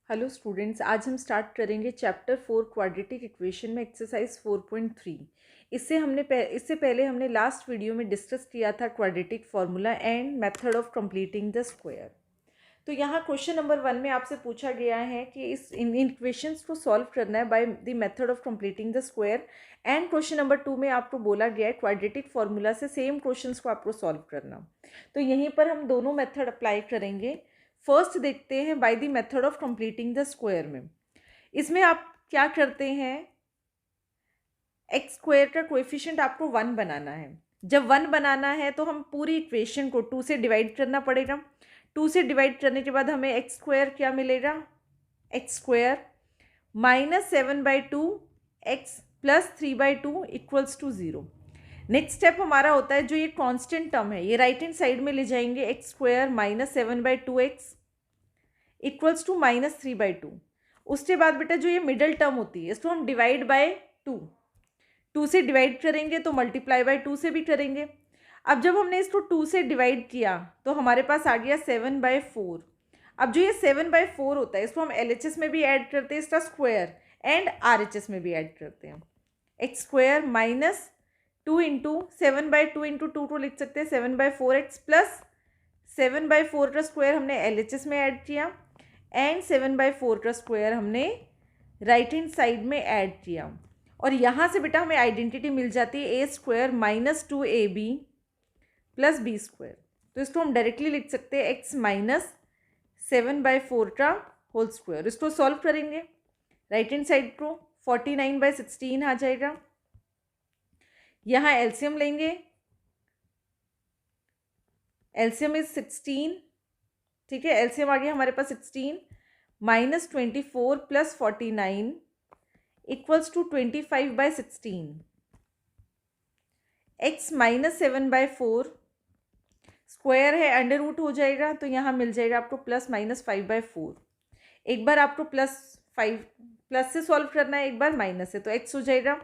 Hello students, आज हम start करेंगे चैप्टर 4 क्वाड्रेटिक इक्वेशन में एक्सरसाइज 4.3। इससे पहले हमने लास्ट वीडियो में डिस्कस किया था quadratic formula and method of completing the square. तो यहाँ क्वेश्चन नंबर 1 में आपसे पूछा गया है कि इन इक्वेशंस को सॉल्व करना है by the method of completing the square. And question number 2 में आपको बोला गया है क्वाड्रेटिक फार्मूला से सेम क्वेश्चंस को आपको सॉल्व करना। तो यहीं पर हम दोनों मेथड अप्लाई करेंगे। फर्स्ट देखते हैं by the method of completing the square में। इसमें आप क्या करते हैं, एक्स स्क्वायर का कोएफिशिएंट आपको 1 बनाना है। जब 1 बनाना है तो हम पूरी इक्वेशन को 2 से डिवाइड करना पड़ेगा। 2 से डिवाइड करने के बाद हमें एक्स स्क्वायर क्या मिलेगा, X square -7/2 X plus 3/2 equals to 0। Next step हमारा होता है, जो ये कांस्टेंट टर्म है ये राइट हैंड साइड में ले जाएंगे, X square -7/2 X equals to -3/2। उसके बाद बेटा जो ये मिडल टर्म होती है इसको हम डिवाइड बाय 2 से डिवाइड करेंगे तो मल्टीप्लाई बाय 2 से भी करेंगे। अब जब हमने इसको 2 से डिवाइड किया तो हमारे पास आ गया 7/4। अब जो ये 7/4 होता है इसको हम LHS में भी ऐड करते हैं, इसका स्क्वायर, एंड RHS में भी ऐड करते हैं। एक्स स्क्वायर -2 इंटू 7/2 इंटू 2 को लिख सकते हैं 7/4 एक्स प्लस 7/4 का स्क्वायर हमने LHS में ऐड किया एंड 7/4 का स्क्वायर हमने राइट हैंड साइड में ऐड किया। और यहाँ से बेटा हमें आइडेंटिटी मिल जाती है a square -2AB plus b square. तो इसको हम डायरेक्टली लिख सकते हैं एक्स -7/4 का होल स्क्वायर। इसको सॉल्व करेंगे, राइट हैंड साइड को 49/16 आ जाएगा। यहाँ एलसीएम लेंगे, एलसीएम इज 16, ठीक है। एलसीएम आ गया हमारे पास 16 -24 plus 49 equals to 25/16। X -7/4 square है, अंडर रूट हो जाएगा तो यहाँ मिल जाएगा आपको +-5/4। एक बार आपको प्लस से सॉल्व करना है, एक बार माइनस से, तो एक्स हो जाएगा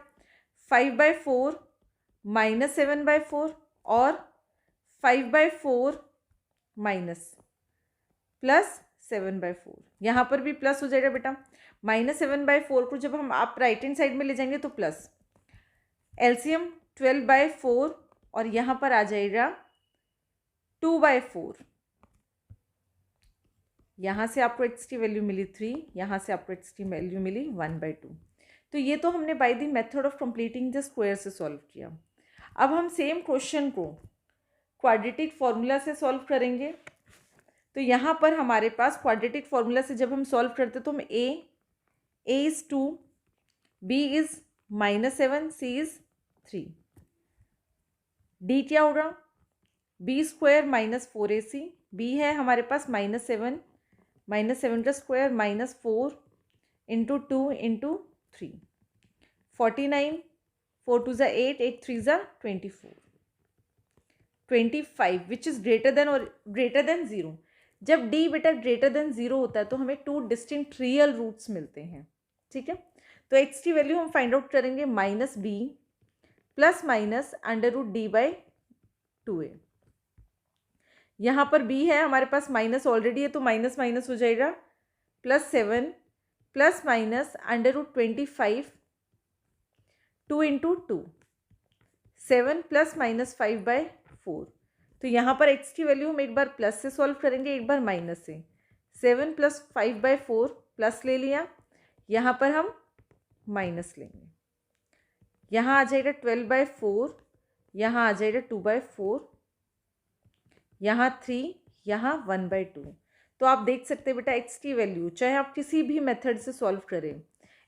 5/4 -7/4 और 5/4 माइनस प्लस 7/4। यहाँ पर भी प्लस हो जाएगा बेटा। -7/4 को जब हम आप राइट हैंड साइड में ले जाएंगे तो प्लस, एलसीएम 12/4 और यहाँ पर आ जाएगा 2/4। यहाँ से आपको एक्स की वैल्यू मिली 3, यहाँ से आपको एक्स की वैल्यू मिली 1/2। तो ये तो हमने by the method of completing the square से सॉल्व किया। अब हम सेम क्वेश्चन को क्वाड्रेटिक फार्मूला से सॉल्व करेंगे। तो यहाँ पर हमारे पास क्वाड्रेटिक फार्मूला से जब हम सॉल्व करते तो हम a is 2, b is -7, c is 3, d क्या होगा, b स्क्वायर -4ac, b है हमारे पास -7 का square -4 into 2 into 3, 49, 4 2 8, 8 3 24, 25 which is greater than 0। जब d बेटा ग्रेटर देन 0 होता है तो हमें 2 डिस्टिंक्ट रियल रूट्स मिलते हैं, ठीक है। तो x की वैल्यू हम फाइंड आउट करेंगे -b प्लस माइनस √d/2a। यहाँ पर b है हमारे पास माइनस ऑलरेडी है तो माइनस माइनस हो जाएगा, +7 plus minus √25 2 into 2, 7 plus minus 5/4। तो यहाँ पर x की वैल्यू हम एक बार प्लस से सॉल्व करेंगे, एक बार माइनस से। 7 + 5/4 प्लस ले लिया, यहाँ पर हम माइनस लेंगे। यहाँ आ जाएगा 12/4, यहाँ आ जाएगा 2/4, यहाँ 3, यहाँ 1/2। तो आप देख सकते हैं बेटा x की वैल्यू, चाहे आप किसी भी मेथड से सॉल्व करें,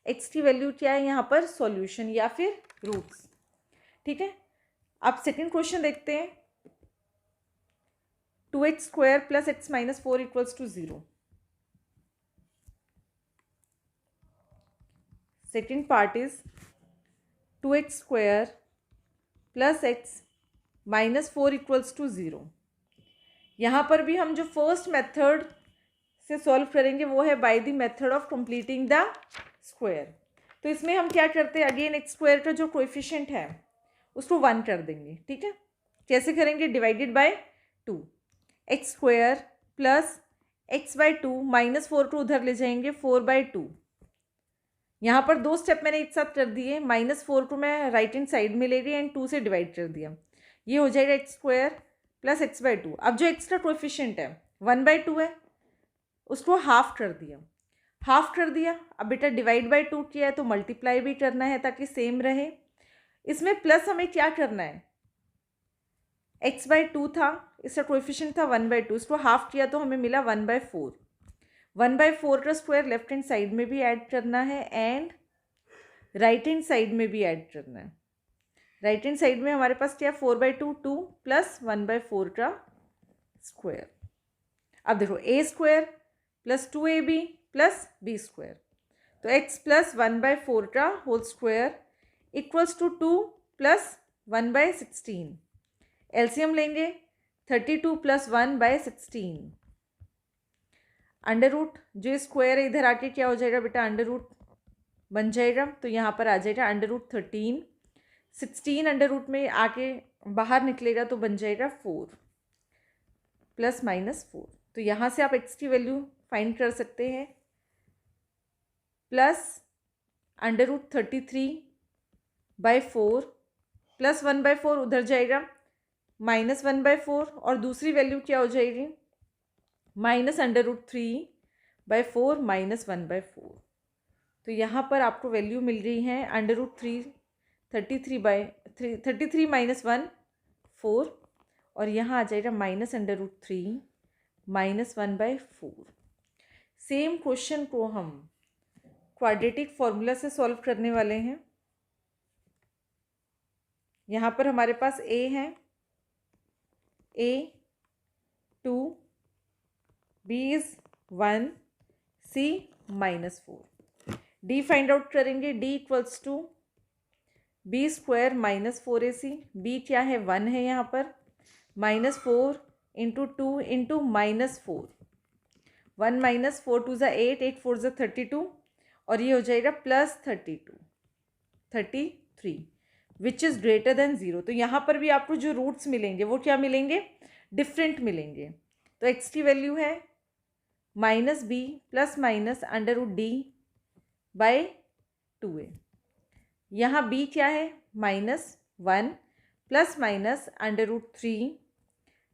x की वैल्यू क्या है यहाँ पर, सॉल्यूशन या फिर रूट्स, ठीक है। अब सेकंड क्वेश्चन देखते हैं। 2x² + x - 4 = 0। Second part is 2x² + x - 4 = 0। यहाँ पर भी हम जो फर्स्ट मेथड से सॉल्व करेंगे वो है by the method of completing the square. तो इसमें हम क्या करते हैं, अगेन एक्स स्क्वायर का जो कोएफिशिएंट है उसको 1 कर देंगे, ठीक है। कैसे करेंगे, डिवाइडेड बाय 2, x² + x/2 -4 को उधर ले जाएंगे 4/2। यहाँ पर दो स्टेप मैंने एक साथ कर दिए, -4 को मैं राइट हैंड साइड में ले गई एंड 2 से डिवाइड कर दिया, ये हो जाएगा x² प्लस x/2। अब जो x का कोएफिशिएंट है 1/2 है, उसको हाफ कर दिया, हाफ कर दिया। अब बेटा डिवाइड बाय 2 किया है तो मल्टीप्लाई भी करना है ताकि सेम रहे। इसमें प्लस हमें क्या करना है, x/2 था, इसका कोएफिशिएंट था 1/2, इसको हाफ किया तो हमें मिला 1/4। 1/4 का स्क्वायर लेफ्ट हैंड साइड में भी ऐड करना है एंड राइट हैंड साइड में भी ऐड करना है। राइट हैंड साइड में हमारे पास क्या है, 4/2 2 प्लस 1/4 का स्क्वायर। अब देखो a² plus 2ab plus b², तो x प्लस 1/4 का whole square equals to 2 plus 1/16। LCM लेंगे 32 प्लस 1/16, अंडर रूट जो स्क्वायर है इधर आके क्या हो जाएगा बेटा, अंडर रूट बन जाएगा, तो यहाँ पर आ जाएगा अंडर रूट 13। 16 अंडर रूट में आके बाहर निकलेगा तो बन जाएगा 4 प्लस -4। तो यहाँ से आप x की वैल्यू फाइंड कर सकते हैं, प्लस अंडर रूट 33/4 प्लस 1/4 उधर जाएगा -1/4, और दूसरी वैल्यू क्या हो जाएगी, माइनस अंडर रूट 3/4 माइनस 1/4। तो यहाँ पर आपको वैल्यू मिल रही है अंडर रूट 33 माइनस 1 4, और यहाँ आ जाएगा minus under root 3 minus 1/4। Same question को हम क्वाड्रेटिक फॉर्मूला से सॉल्व करने वाले हैं। यहाँ पर हमारे पास a है, a 2, b is 1, c -4। d find out करेंगे, d equals to b² -4ac। b क्या है, 1 है यहाँ पर, -4 इंटू 2 इंटू -4, 1 -4 2 ज़ा 8, 8 4 ज़ा 32, और ये हो जाएगा plus 33 which is greater than 0। तो यहाँ पर भी आपको जो रूट्स मिलेंगे वो क्या मिलेंगे, डिफरेंट मिलेंगे। तो x की वैल्यू है -b plus minus under root d/2a। यहाँ b क्या है, -1 plus minus under root 3,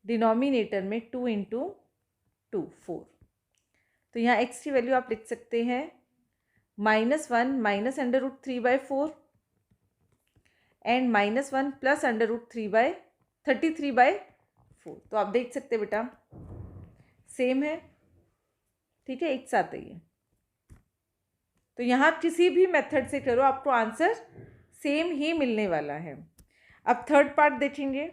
denominator में 2 इंटू 2 4। तो यहाँ x की वैल्यू आप लिख सकते हैं -1 minus under root 3/4 and -1 plus under root 33/4। तो आप देख सकते हैं बेटा सेम है, ठीक है, एक साथ है ये। तो यहाँ किसी भी मेथड से करो आपको आंसर सेम ही मिलने वाला है। अब थर्ड पार्ट देखेंगे,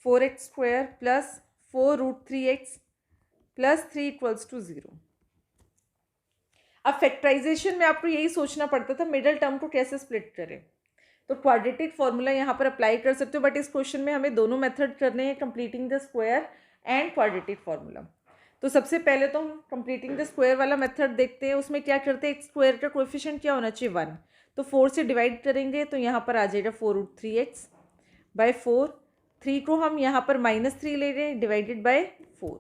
4x² plus 4√3x plus 3 equals to 0। अब फैक्टराइजेशन में आपको यही सोचना पड़ता था मिडल टर्म को कैसे स्प्लिट करें, तो क्वाड्रेटिक फॉर्मूला यहाँ पर अप्लाई कर सकते हो, बट इस क्वेश्चन में हमें दोनों मेथड करने हैं, completing the square and quadratic formula. तो सबसे पहले तो हम कंप्लीटिंग द स्क्वायर वाला मेथड देखते हैं। उसमें क्या करते हैं, x² का कोएफिशिएंट क्या होना चाहिए, 1, तो 4 से डिवाइड करेंगे तो यहाँ पर आ जाएगा 4√3x/4। 3 को हम यहाँ पर -3 ले रहे हैं divided by 4,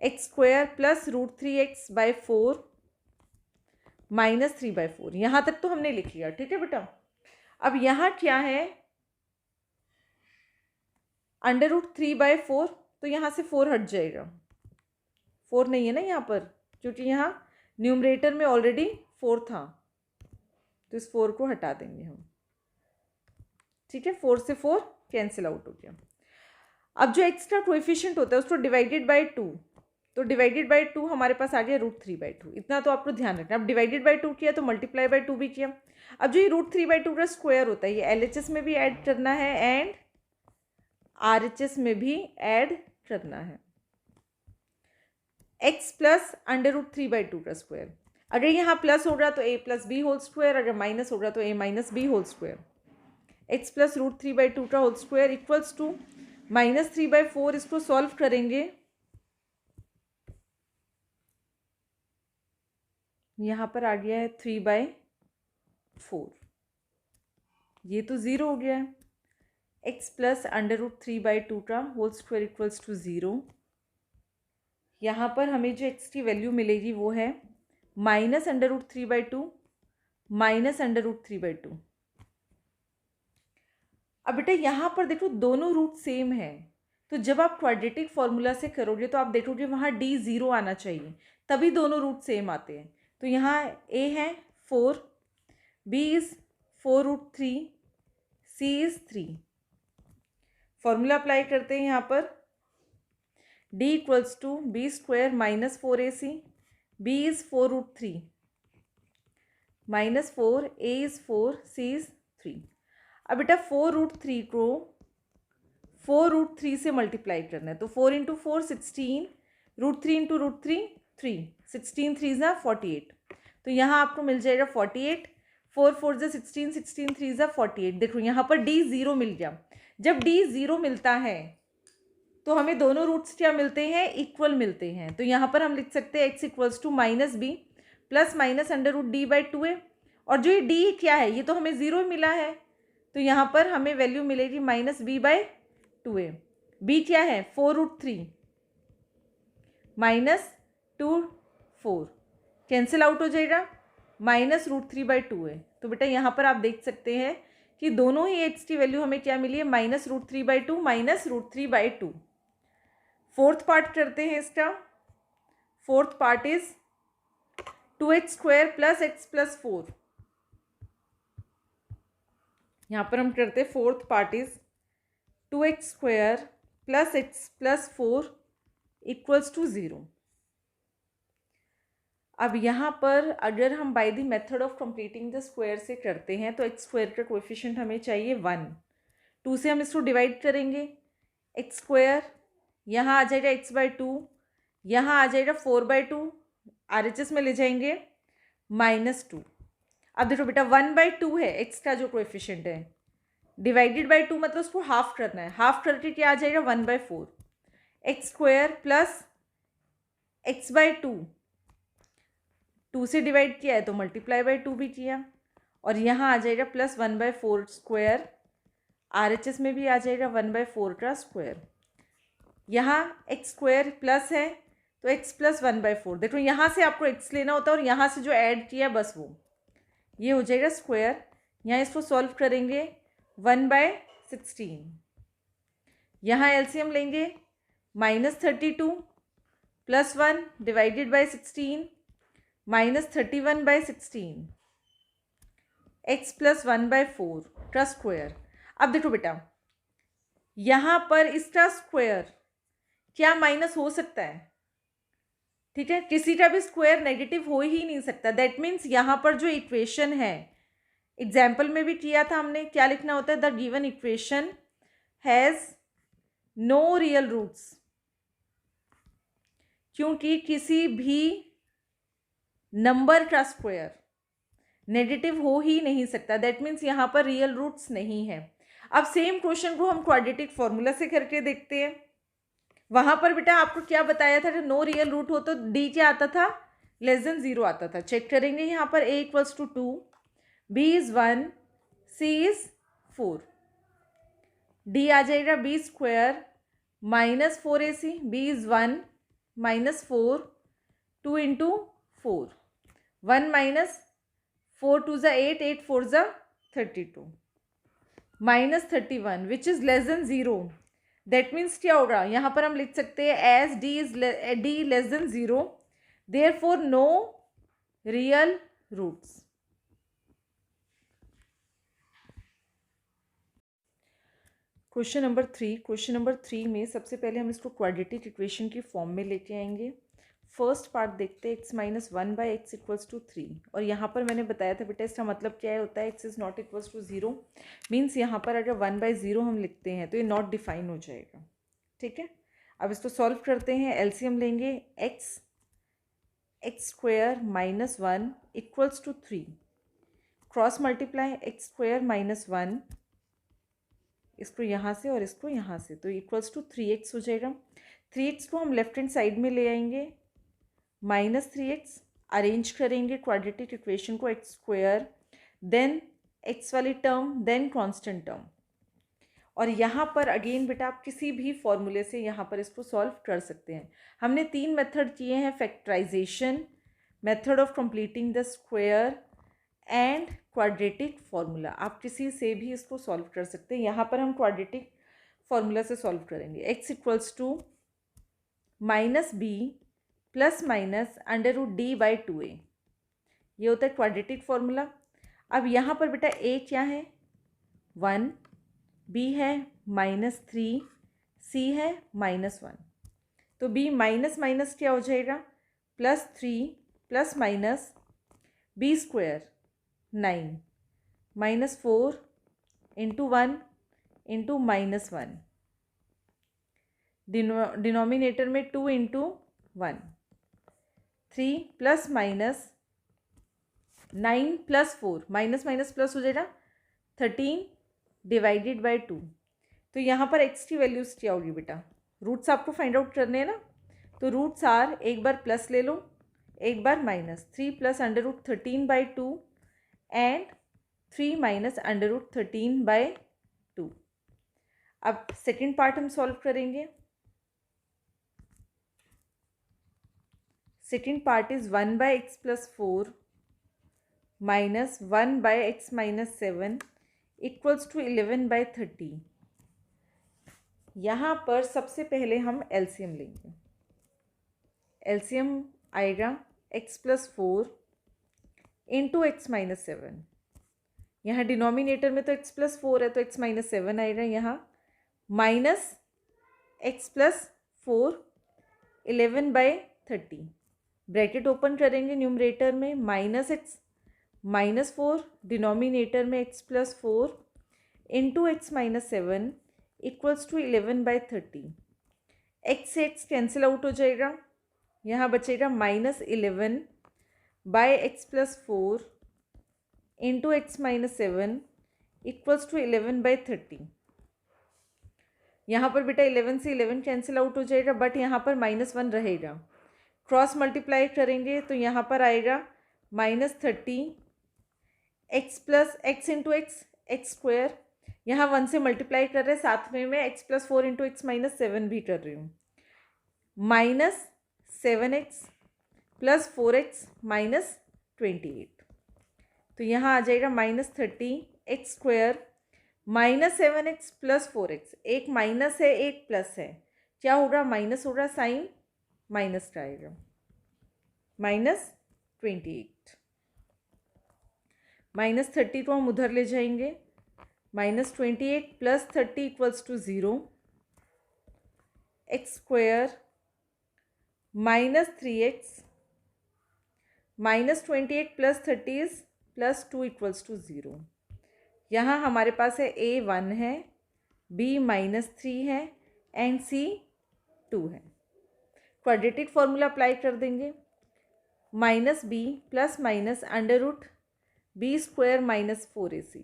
x² plus √3x/4 -3/4। यहाँ तक तो हमने लिख लिया, ठीक है बेटा। अब यहाँ क्या है, अंडर रूट 3/4, तो यहाँ से 4 हट जाएगा, 4 नहीं है ना यहाँ पर, क्योंकि यहाँ न्यूमरेटर में ऑलरेडी 4 था, तो इस 4 को हटा देंगे हम, ठीक है। 4 से 4 कैंसिल आउट हो गया। अब जो x का कोएफिशिएंट होता है उसको डिवाइडेड बाय 2, तो डिवाइडेड बाय 2 हमारे पास आ गया √3/2। इतना तो आपको ध्यान रखना। अब डिवाइडेड बाय 2 किया तो मल्टीप्लाई बाय 2 भी किया। अब जो ये √3/2 का स्क्वायर होता है ये LHS में भी ऐड करना है एंड RHS में भी ऐड करना है। x प्लस अंडर रूट 3/2 का स्क्वायर, अगर यहाँ प्लस होगा तो a plus B whole square, अगर माइनस होगा तो a minus B whole square. x plus √3/2 का होल स्क्वायर इक्वल्स टू -3/4। इसको सॉल्व करेंगे, यहाँ पर आ गया है 3/4, ये तो 0 हो गया है। x प्लस अंडर रूट 3/2 का होल स्क्वायर इक्वल्स टू 0, यहाँ पर हमें जो एक्स की वैल्यू मिलेगी वो है -√3/2 -√3/2। अब बेटा यहाँ पर देखो दोनों रूट सेम है, तो जब आप क्वाड्रेटिक फॉर्मूला से करोगे तो आप देखोगे वहाँ d 0 आना चाहिए, तभी दोनों रूट सेम आते हैं। तो यहाँ a है 4, b is 4√3, c is 3। Formula apply करते हैं यहाँ पर, d = b² - 4ac, b is 4√3 -4, a is 4, c is 3। अब बेटा 4√3 को 4√3 से मल्टीप्लाई करना है, तो 4 × 4 16, √3 × √3 3, 16 3 ज़ा 48। तो यहाँ आपको मिल जाएगा 48, 4 4 ज़ा 16, 16 3 ज़ा 48। देखो यहाँ पर d 0 मिल गया। जब d 0 मिलता है तो हमें दोनों रूट्स क्या मिलते हैं, इक्वल मिलते हैं। तो यहाँ पर हम लिख सकते हैं x = -b ± √d/2a, और जो ये d क्या है, ये तो हमें 0 मिला है, तो यहाँ पर हमें वैल्यू मिलेगी -b/2a। b क्या है 4√3 -2 4, कैंसिल आउट हो जाएगा, -√3/2a। तो बेटा यहाँ पर आप देख सकते हैं कि दोनों ही x की वैल्यू हमें क्या मिली है, -√3/2 -√3/2। फोर्थ पार्ट करते हैं इसका। Fourth part is 2x² + x + 4। यहाँ पर हम करते हैं fourth part is 2x² + x + 4 = 0। अब यहाँ पर अगर हम by the method of completing the square से करते हैं तो x² का कोएफिशिएंट हमें चाहिए 1। 2 से हम इसको डिवाइड करेंगे, x² यहाँ आ जाएगा x/2, यहाँ आ जाएगा 4/2, RHS में ले जाएंगे -2। अब देखो बेटा 1/2 है x का जो कोएफिशिएंट है, डिवाइडेड बाई 2 मतलब उसको हाफ करना है, हाफ करके क्या आ जाएगा 1/4। x² + x/2, 2 से डिवाइड किया है तो मल्टीप्लाई बाई 2 भी किया, और यहाँ आ जाएगा +1/4², RHS में भी आ जाएगा 1/4 का स्क्वायर। यहाँ x² प्लस है तो x + 1/4। देखो यहाँ से आपको x लेना होता है और यहाँ से जो ऐड किया बस वो ये हो जाएगा स्क्वायर। यहाँ इसको सॉल्व करेंगे 1/16, यहाँ एलसीएम लेंगे -32 + 1 डिवाइडेड बाई 16 -31/16, x + 1/4 का स्क्वायर। अब देखो बेटा यहाँ पर इसका स्क्वायर क्या माइनस हो सकता है, ठीक है, किसी का भी स्क्वायर नेगेटिव हो ही नहीं सकता। दैट मीन्स यहाँ पर जो इक्वेशन है, एग्जाम्पल में भी किया था हमने, क्या लिखना होता है, the given equation has no real roots, क्योंकि किसी भी नंबर का स्क्वायर नेगेटिव हो ही नहीं सकता। दैट मीन्स यहाँ पर रियल रूट्स नहीं है। अब सेम क्वेश्चन को हम क्वाड्रेटिक फॉर्मूला से करके देखते हैं। वहां पर बेटा आपको क्या बताया था, नो रियल रूट हो तो डी क्या आता था, <0 आता था। चेक करेंगे यहाँ पर a = 2, b is 1, c is 4, d आ जाएगा b² - 4ac, b इज 1 - 4, 2 × 4, 1 - 4 2 ज़ा 8, 8 4 ज़ा 32, -31 विच इज <0। दैट मीन्स क्या होगा, यहाँ पर हम लिख सकते हैं as d <0, therefore no real roots. Question number 3 में सबसे पहले हम इसको क्वाड्रेटिक इक्वेशन की फॉर्म में लेके आएंगे। फर्स्ट पार्ट देखते हैं, x - 1/x = 3, और यहाँ पर मैंने बताया था बेटा इसका मतलब क्या होता है, x is not equal to 0, means यहाँ पर अगर 1/0 हम लिखते हैं तो ये नॉट डिफाइन हो जाएगा, ठीक है। अब इसको सॉल्व करते हैं, एलसीएम लेंगे, x² - 1 = 3, क्रॉस मल्टीप्लाई x² - 1, इसको यहाँ से और इसको यहाँ से, तो = 3x हो जाएगा। 3x को हम लेफ्ट हैंड साइड में ले आएंगे, -3x, अरेंज करेंगे क्वाड्रेटिक इक्वेशन को, x² देन x वाली टर्म देन कांस्टेंट टर्म, और यहाँ पर अगेन बेटा आप किसी भी फॉर्मूले से यहाँ पर इसको सॉल्व कर सकते हैं। हमने 3 मेथड किए हैं, factorisation, method of completing the square and quadratic formula. आप किसी से भी इसको सॉल्व कर सकते हैं। यहाँ पर हम क्वाड्रेटिक फार्मूला से सॉल्व करेंगे। x equals to minus b plus minus under root D by 2a, ये होता है क्वाड्रेटिक फार्मूला। अब यहाँ पर बेटा a क्या है 1, b है -3, c है -1, तो b माइनस माइनस क्या हो जाएगा +3 plus minus b square 9 -4 into 1 into -1, denominator में 2 into 1, 3 plus minus 9 plus 4, minus minus plus हो जाएगा 13 डिवाइडेड बाई 2। तो यहाँ पर x की वैल्यूज़ क्या होगी बेटा, रूट्स आपको फाइंड आउट करने हैं ना, तो रूट्स आर, एक बार प्लस ले लो, एक बार minus, 3 plus under root 13 by 2 and 3 minus under root 13 by 2। अब सेकेंड पार्ट हम सॉल्व करेंगे। Second part is 1 by x plus 4 minus 1 by x minus 7 equals to 11 by 30। यहाँ पर सबसे पहले हम एलसीएम लेंगे। एलसीएम आएगा x plus 4 into x minus 7। यहाँ डिनोमिनेटर में तो x प्लस 4 है तो x माइनस 7 आएगा, यहाँ minus x plus 4 11 by 30, bracket open करेंगे न्यूमरेटर में -x माइनस 4, डिनोमिनेटर में x plus 4 into x minus 7 equals to 11 by 30। x से x कैंसिल आउट हो जाएगा, यहाँ बचेगा -11 by x plus 4 into x minus 7 equals to 11 by 30। यहाँ पर बेटा 11 से 11 कैंसिल आउट हो जाएगा, बट यहाँ पर -1 रहेगा। क्रॉस मल्टीप्लाई करेंगे तो यहाँ पर आएगा -30 x plus x into x, x square, यहाँ 1 से मल्टीप्लाई कर रहे हैं, साथ में मैं x plus 4 into x minus 7 भी कर रही हूँ, -7x प्लस 4x माइनस 28। तो यहाँ आ जाएगा -30 x square -7x plus 4x, एक माइनस है एक प्लस है, क्या होगा माइनस होगा, साइन माइनस का आएगा, -28। -30 को हम उधर ले जाएंगे, -28 plus 30 equals to 0, x square -3x -28 plus 30 is +2 equals to 0। यहाँ हमारे पास है a 1 है, b -3 है एंड c 2 है। क्वाड्रेटिक फॉर्मूला अप्लाई कर देंगे, -b plus minus under root b square minus 4ac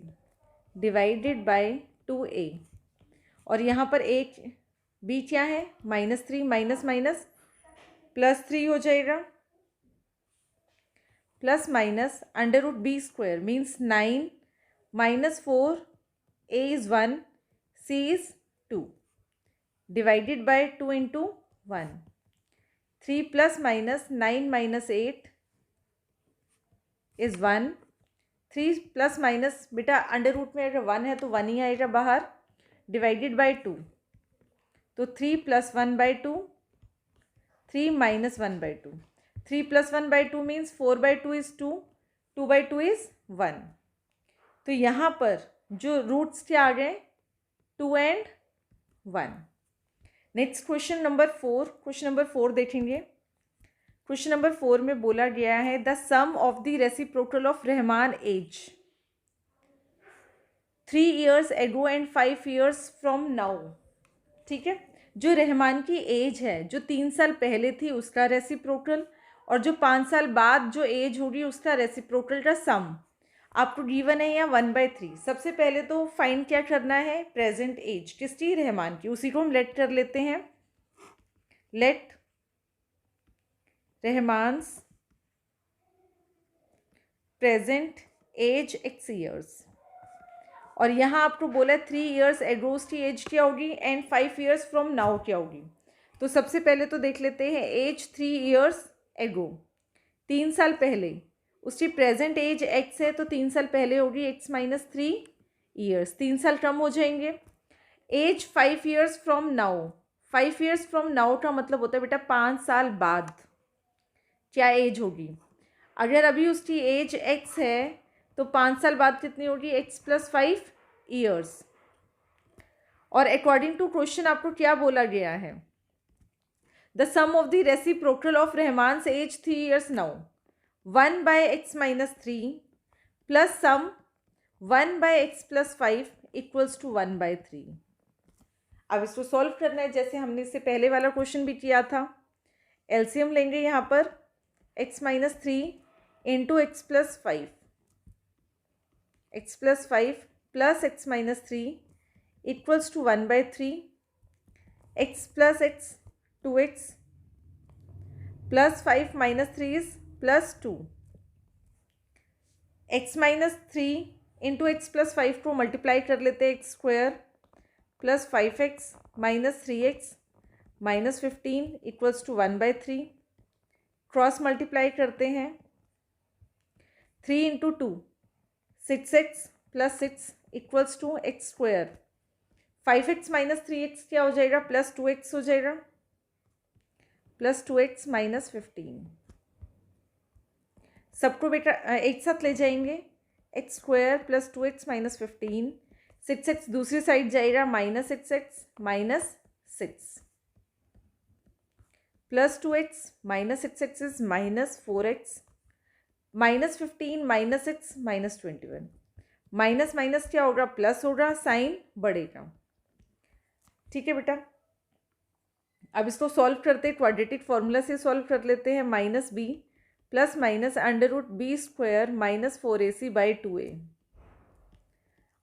divided by 2a, और यहाँ पर b क्या है -3 माइनस माइनस +3 हो जाएगा, plus minus under root b square means 9 -4, a is 1, c is 2 divided by 2 into 1, 3 plus minus 9 minus 8 is 1, 3 plus minus बेटा under root में अगर 1 है तो 1 ही आएगा बाहर, डिवाइडेड बाय 2, तो 3 plus 1 by 2, 3 minus 1 by 2, 3 plus 1 by 2 means 4 by 2 is 2, 2 by 2 is 1। तो यहाँ पर जो रूट्स क्या आ गए 2 and 1। Next question number 4, question number 4 देखेंगे। क्वेश्चन नंबर 4 में बोला गया है the sum of the reciprocal of Rahman age 3 years ago and 5 years from now. ठीक है, जो रहमान की एज है जो 3 साल पहले थी उसका रेसिप्रोकल, और जो 5 साल बाद जो एज होगी उसका रेसिप्रोकल का सम आपको गिवन है या 1/3। सबसे पहले तो फाइंड क्या करना है, प्रेजेंट एज किसकी, रहमान की, उसी को हम लेट कर लेते हैं, let Rahman's present age x years। और यहाँ आपको बोला है 3 years ago उसकी एज क्या होगी एंड 5 years फ्रॉम नाउ क्या होगी। तो सबसे पहले तो देख लेते हैं एज 3 years ago, 3 साल पहले। उसकी प्रेजेंट एज एक्स है तो 3 साल पहले होगी एक्स माइनस 3 years, 3 साल कम हो जाएंगे। Age 5 years from now, 5 years from now का मतलब होता है बेटा 5 साल बाद क्या एज होगी। अगर अभी उसकी एज एक्स है तो 5 साल बाद कितनी होगी, एक्स प्लस 5 years। और अकॉर्डिंग टू क्वेश्चन आपको क्या बोला गया है, the sum of the reciprocal of Rahman से age 3 years now 1/x minus 3 plus sum 1/x plus 5 equals to 1/3। अब इसको सॉल्व करना है जैसे हमने इससे पहले वाला क्वेश्चन भी किया था। एलसीएम लेंगे यहाँ पर x minus 3 into x plus 5, x plus 5 plus x minus 3 equals to 1/3, x plus x 2x plus 5 minus 3 is plus 2, x minus 3 into x plus 5 को मल्टीप्लाई कर लेते हैं x square plus 5x minus 3x minus 15 equals to 1/3। Cross multiply करते हैं 3 into 2 6x plus 6 equals to x square, 5x minus 3x क्या हो जाएगा, plus 2x हो जाएगा, प्लस 2x माइनस 15। सबको बेटा एक साथ ले जाएंगे, X square plus 2x minus 15, 6x दूसरी साइड जाएगा minus 6x minus 6 plus 2x minus 6x is minus 4x minus 15 minus 6 minus 21। Minus minus क्या होगा, प्लस होगा, साइन बढ़ेगा। ठीक है बेटा, अब इसको सॉल्व करते हैं, क्वाड्रेटिक फॉर्मूला से सॉल्व कर लेते हैं। Minus b plus minus under root b square minus 4ac by 2a।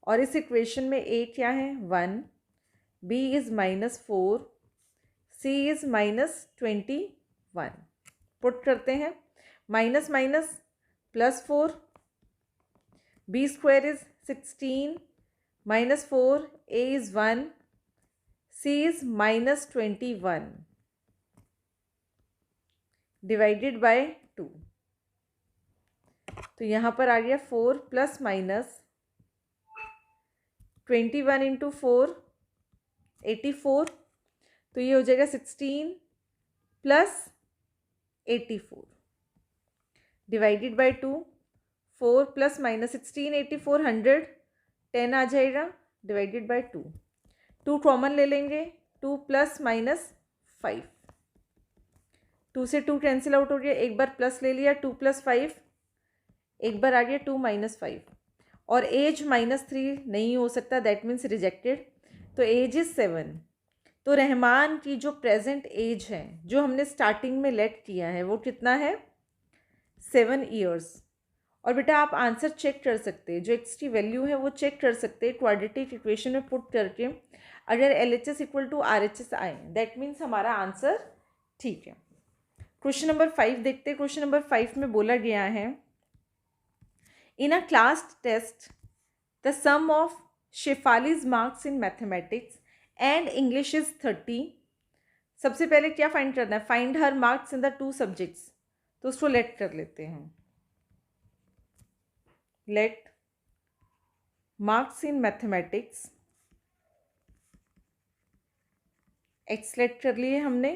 और इस इक्वेशन में a क्या है 1, b is minus 4, c is minus 21। Put करते हैं, minus minus plus 4, b square is 16 minus 4, a is 1, c is minus 21 divided by 2। तो यहाँ पर आ गया 4 प्लस माइनस 21 इंटू 4 84, तो ये हो जाएगा 16 plus 84 divided by 2। 4 plus minus 16 84 100 10 आ जाएगा डिवाइडेड बाय 2। 2 कॉमन ले लेंगे, 2 प्लस माइनस 5, 2 से 2 कैंसिल आउट हो गया, एक बार प्लस ले लिया, 2 प्लस 5, एक बार आ गया 2 माइनस 5। और एज माइनस 3 नहीं हो सकता, दैट मीन्स रिजेक्टेड। तो एज इज 7। तो रहमान की जो प्रेजेंट एज है जो हमने स्टार्टिंग में लेट किया है वो कितना है 7 years। और बेटा आप आंसर चेक कर सकते हैं, जो एक्स की वैल्यू है वो चेक कर सकते हैं क्वाड्रेटिक इक्वेशन में पुट करके। अगर LHS इक्वल टू RHS आए दैट मीन्स हमारा आंसर ठीक है। क्वेश्चन नंबर 5 देखते हैं। क्वेश्चन नंबर 5 में बोला गया है, in a class test the sum of Shefali's marks in mathematics and English is 30। सबसे पहले क्या फाइंड करना है, find her marks in the 2 subjects. तो उसको लेट कर लेते हैं, let marks in mathematics x let कर लिए हमने,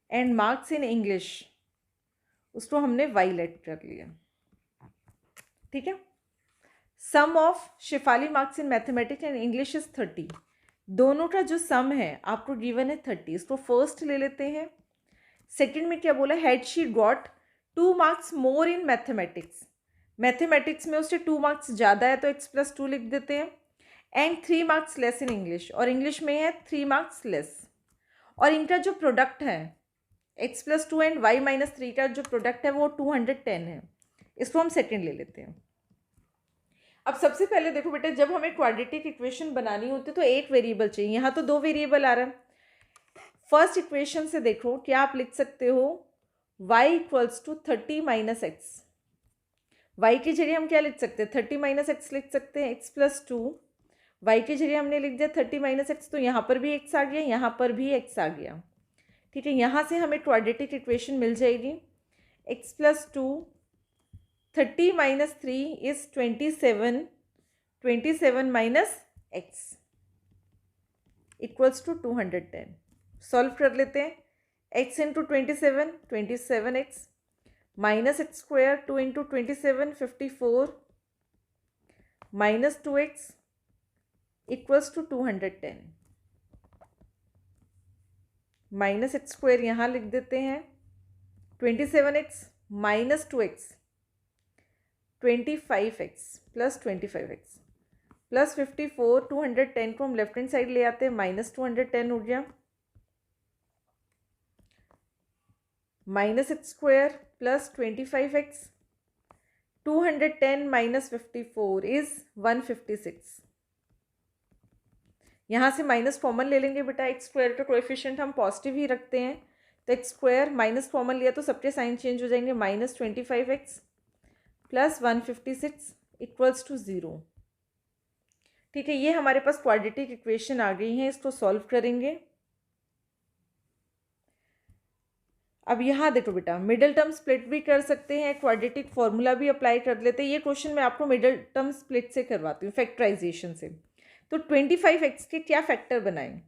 एंड मार्क्स इन इंग्लिश उसको हमने वाई लेट कर लिया। ठीक है, sum of Shefali marks in mathematics and English is 30। दोनों का जो सम है आपको गिवन है 30, इसको फर्स्ट ले लेते हैं। सेकंड में क्या बोला, had she got 2 marks more in mathematics. Mathematics में उससे 2 marks ज़्यादा है तो x प्लस 2 लिख देते हैं, and 3 marks less in English, और इंग्लिश में है 3 marks लेस। और इनका जो प्रोडक्ट है x plus 2 and y minus 3 का जो प्रोडक्ट है वो 210 है। इसको हम सेकेंड ले लेते हैं। अब सबसे पहले देखो बेटा, जब हमें क्वाड्रेटिक इक्वेशन बनानी होती है तो एक वेरिएबल चाहिए, यहाँ तो 2 वेरिएबल आ रहा है। फर्स्ट इक्वेशन से देखो क्या आप लिख सकते हो, y equals to 30 minus x. y की जगह हम क्या लिख सकते हैं, 30 माइनस एक्स लिख सकते हैं, x प्लस 2। y की जगह हमने लिख दिया 30 माइनस एक्स, तो यहाँ पर भी x आ गया, यहाँ पर भी x आ गया। ठीक है, यहाँ से हमें क्वाड्रेटिक इक्वेशन मिल जाएगी। x plus 2 30 minus 3 is 27, 27 minus x equals to 210। Solve कर लेते हैं। x into 27, 27x minus x square, 2 into 27, 54 minus 2x equals to 210। Minus x square यहाँ लिख देते हैं, 27x minus 2x 25x plus 25x plus 54, 210 को हम लेफ्ट हैंड साइड ले आते हैं, माइनस 210 हो गया, minus x square plus 25x, 210 minus 54 is 156। यहाँ से माइनस कॉमन ले लेंगे बेटा, एक्स स्क्वायर का कोएफिशिएंट हम पॉजिटिव ही रखते हैं, तो एक्स स्क्वायर माइनस कॉमन लिया तो सबके साइन चेंज हो जाएंगे, minus 25x plus 156 equals to 0। ठीक है, ये हमारे पास क्वाड्रेटिक इक्वेशन आ गई है, इसको सॉल्व करेंगे। अब यहाँ देखो बेटा, मिडिल टर्म स्प्लिट भी कर सकते हैं, क्वाड्रेटिक फॉर्मूला भी अप्लाई कर लेते हैं। ये क्वेश्चन मैं आपको मिडिल टर्म स्प्लिट से करवाती हूँ, फैक्टराइजेशन से। तो 25x के क्या फैक्टर बनाएं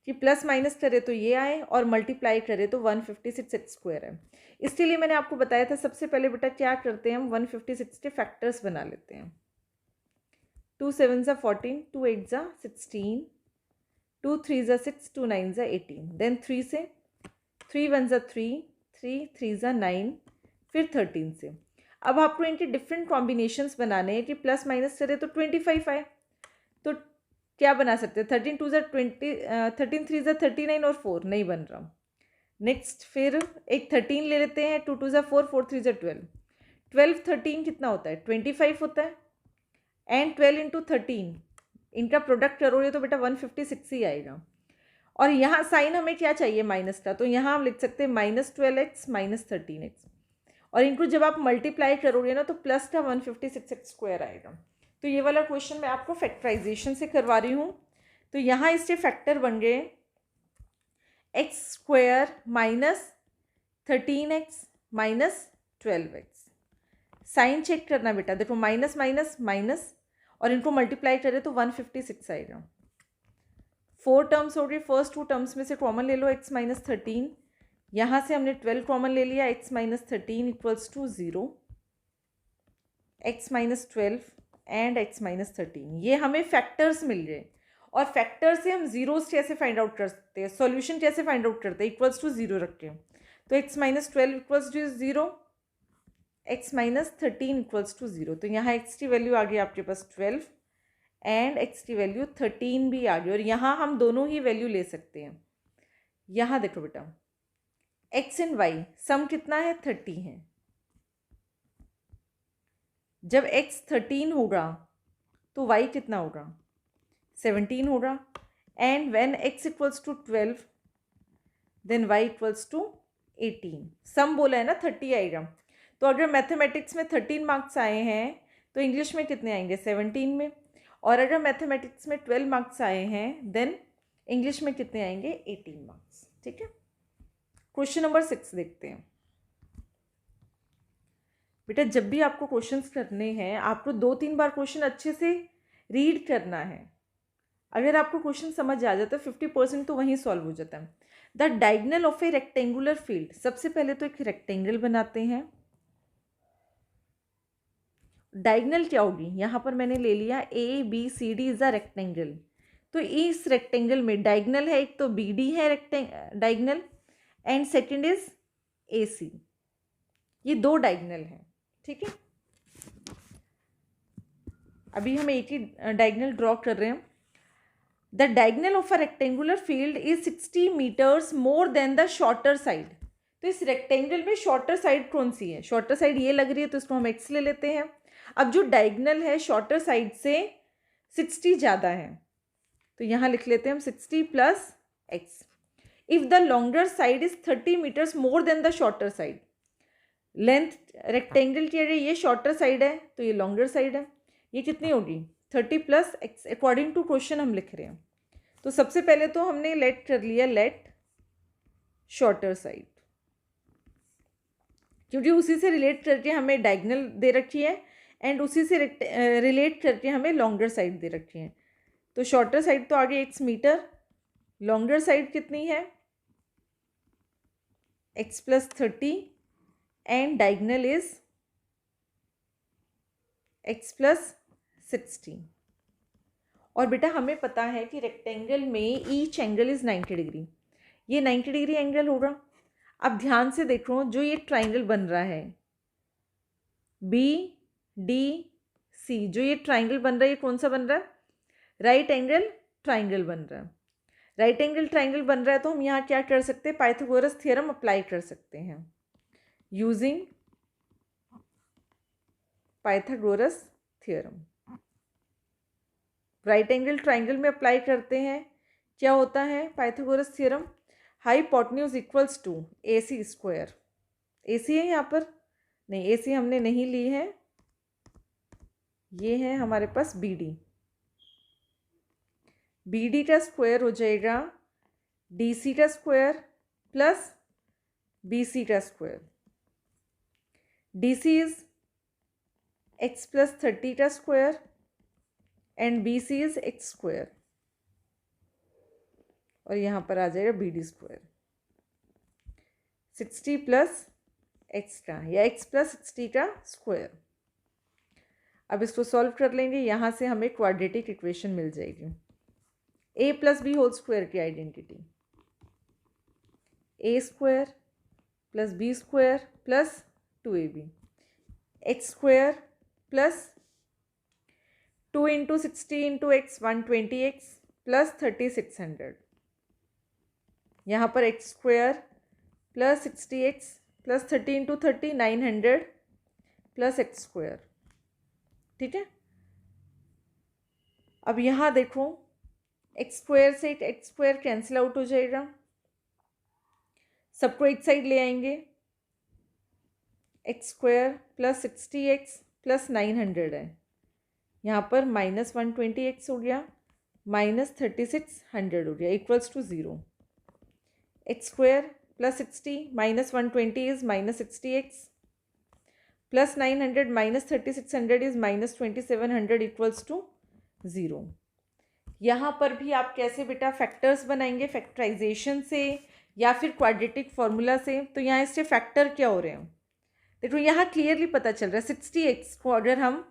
कि प्लस माइनस करे तो ये आए और मल्टीप्लाई करे तो 156x स्क्वायर है। इसके लिए मैंने आपको बताया था, सबसे पहले बेटा क्या करते हैं, हम 156 के फैक्टर्स बना लेते हैं। 2 7 ज़ा 14, 2 8 ज़ा 16, 2 3 ज़ा 6, 2 9 ज़ा 18, देन 3 से, 3 1 ज़ा 3, 3 3 ज़ा 9, फिर 13 से। अब आपको इनके डिफरेंट कॉम्बिनेशंस बनाने हैं कि प्लस माइनस करे तो 25 आए। तो क्या बना सकते हैं, 13 2 ज़ा 20, 13 3 ज़ा 39 और 4 नहीं बन रहा। नेक्स्ट फिर एक 13 ले लेते हैं, 2 2 ज़ा 4, 4 3 ज़ा 12, 12 13 कितना होता है, 25 होता है। एंड 12 इंटू 13 इनका प्रोडक्ट करोगे तो बेटा 156 ही आएगा। और यहाँ साइन हमें क्या चाहिए, माइनस का, तो यहाँ हम लिख सकते हैं माइनस 12x माइनस 13x। और इनको जब आप मल्टीप्लाई करोगे ना तो प्लस का 156x स्क्वायर आएगा। तो ये वाला क्वेश्चन मैं आपको फैक्टराइजेशन से करवा रही हूँ। तो यहाँ इसके फैक्टर बन गए x square minus 13x minus 12x। Sign check करना बेटा, देखो माइनस माइनस माइनस और इनको मल्टीप्लाई करें तो 156 आएगा। 4 टर्म्स हो गए, फर्स्ट 2 टर्म्स में से कॉमन ले लो, x माइनस 13, यहाँ से हमने 12 कॉमन ले लिया, x minus 13 equals to 0, x minus 12 and x minus 13। ये हमें फैक्टर्स मिल गए। और फैक्टर से हम जीरोस कैसे फाइंड आउट कर सकते हैं, सॉल्यूशन कैसे फाइंड आउट करते हैं, इक्वल्स टू 0 रख के। तो x minus 12 equals to 0, x minus 13 equals to 0। तो यहाँ x की वैल्यू आ गई आपके पास 12 एंड x की वैल्यू 13 भी आ गई। और यहाँ हम दोनों ही वैल्यू ले सकते हैं। यहाँ देखो बेटा, x एंड y सम कितना है, 30 है। जब x 13 होगा तो y कितना होगा, 17 होगा। And when x equals to 12 then y equals to 18। Sum बोला है ना 30 आएगा। तो अगर मैथमेटिक्स में 13 मार्क्स आए हैं तो इंग्लिश में कितने आएंगे, 17 में। और अगर मैथमेटिक्स में 12 मार्क्स आए हैं देन इंग्लिश में कितने आएंगे, 18 मार्क्स। ठीक है, क्वेश्चन नंबर 6 देखते हैं। बेटा जब भी आपको क्वेश्चंस करने हैं आपको 2-3 बार क्वेश्चन अच्छे से रीड करना है। अगर आपको क्वेश्चन समझ आ जाता है 50% तो वहीं सॉल्व हो जाता है। The diagonal of A rectangular field, सबसे पहले तो एक रेक्टेंगल बनाते हैं। डायगोनल क्या होगी, यहाँ पर मैंने ले लिया ABCD इज अ रेक्टेंगल। तो इस रेक्टेंगल में डायगोनल है, एक तो BD है diagonal and second is AC। ये 2 डायगोनल हैं। ठीक है, अभी हम एक ही डायगोनल ड्रॉ कर रहे हैं। The diagonal of a rectangular field is 60 metres more than the shorter side. तो इस रेक्टेंगल में शॉर्टर साइड कौन सी है, शॉर्टर साइड ये लग रही है तो इसको हम x ले लेते हैं। अब जो डायगोनल है शॉर्टर साइड से 60 ज़्यादा है तो यहाँ लिख लेते हैं हम 60 plus x। If the longer side is 30 metres more than the shorter side, length rectangle की अगर ये शॉर्टर साइड है तो ये लॉन्गर साइड है, ये कितनी होगी 30 plus x, according to question हम लिख रहे हैं। तो सबसे पहले तो हमने लेट कर लिया, लेट शॉर्टर साइड, क्योंकि उसी से रिलेट करके हमें डायगनल दे रखी है एंड उसी से रिलेट करके हमें लॉन्गर साइड दे रखी है। तो शॉर्टर साइड तो आगे x मीटर, लॉन्गर साइड कितनी है x plus 30 and diagonal is x plus 60। और बेटा हमें पता है कि रेक्टेंगल में ईच एंगल इज 90 डिग्री, ये 90 डिग्री एंगल होगा। अब ध्यान से देखो, जो ये ट्राइंगल बन रहा है बी डी सी, जो ये ट्राइंगल बन रहा है ये कौन सा बन रहा है, राइट एंगल ट्राइंगल बन रहा है। राइट एंगल ट्राइंगल बन रहा है तो हम यहाँ क्या कर सकते हैं, पाइथागोरस थ्योरम अप्लाई कर सकते हैं using Pythagoras theorem. Right angle triangle में अप्लाई करते हैं, क्या होता है Pythagoras theorem, hypotenuse equals to a c square. A c है यहाँ पर, नहीं ए सी हमने नहीं ली है, ये है हमारे पास बी डी, बी डी का स्क्वायर हो जाएगा डी सी का स्क्वायर प्लस बी सी का square. D C is x plus 30 का square and B C is x square, और यहाँ पर आ जाएगा B D square 60 plus x का या एक्स प्लस 60 का स्क्वायर। अब इसको सॉल्व कर लेंगे, यहाँ से हमें क्वाड्रेटिक इक्वेशन मिल जाएगी, a plus B whole square की identity, a square plus b square plus 2ab, x square plus 2 into 60 into x 120x plus 3600, यहाँ पर x square plus 60x plus 30 into 30 900 plus x square. ठीक है, अब यहाँ देखो एक्स स्क्वायर से x square cancel out हो जाएगा, सबको एक साइड ले आएंगे, x square plus 60x plus 900 है, यहाँ पर माइनस 120x हो गया, माइनस 3600 हो गया, equals to 0। X square plus 60 minus 120 is minus 60x plus 900 minus 3600 is minus 2700 equals to 0। यहाँ पर भी आप कैसे बेटा फैक्टर्स बनाएंगे, फैक्टराइजेशन से या फिर क्वाड्रेटिक फॉर्मूला से। तो यहाँ इससे फैक्टर क्या हो रहे हैं, देखो यहाँ क्लियरली पता चल रहा है 60x को अगर हम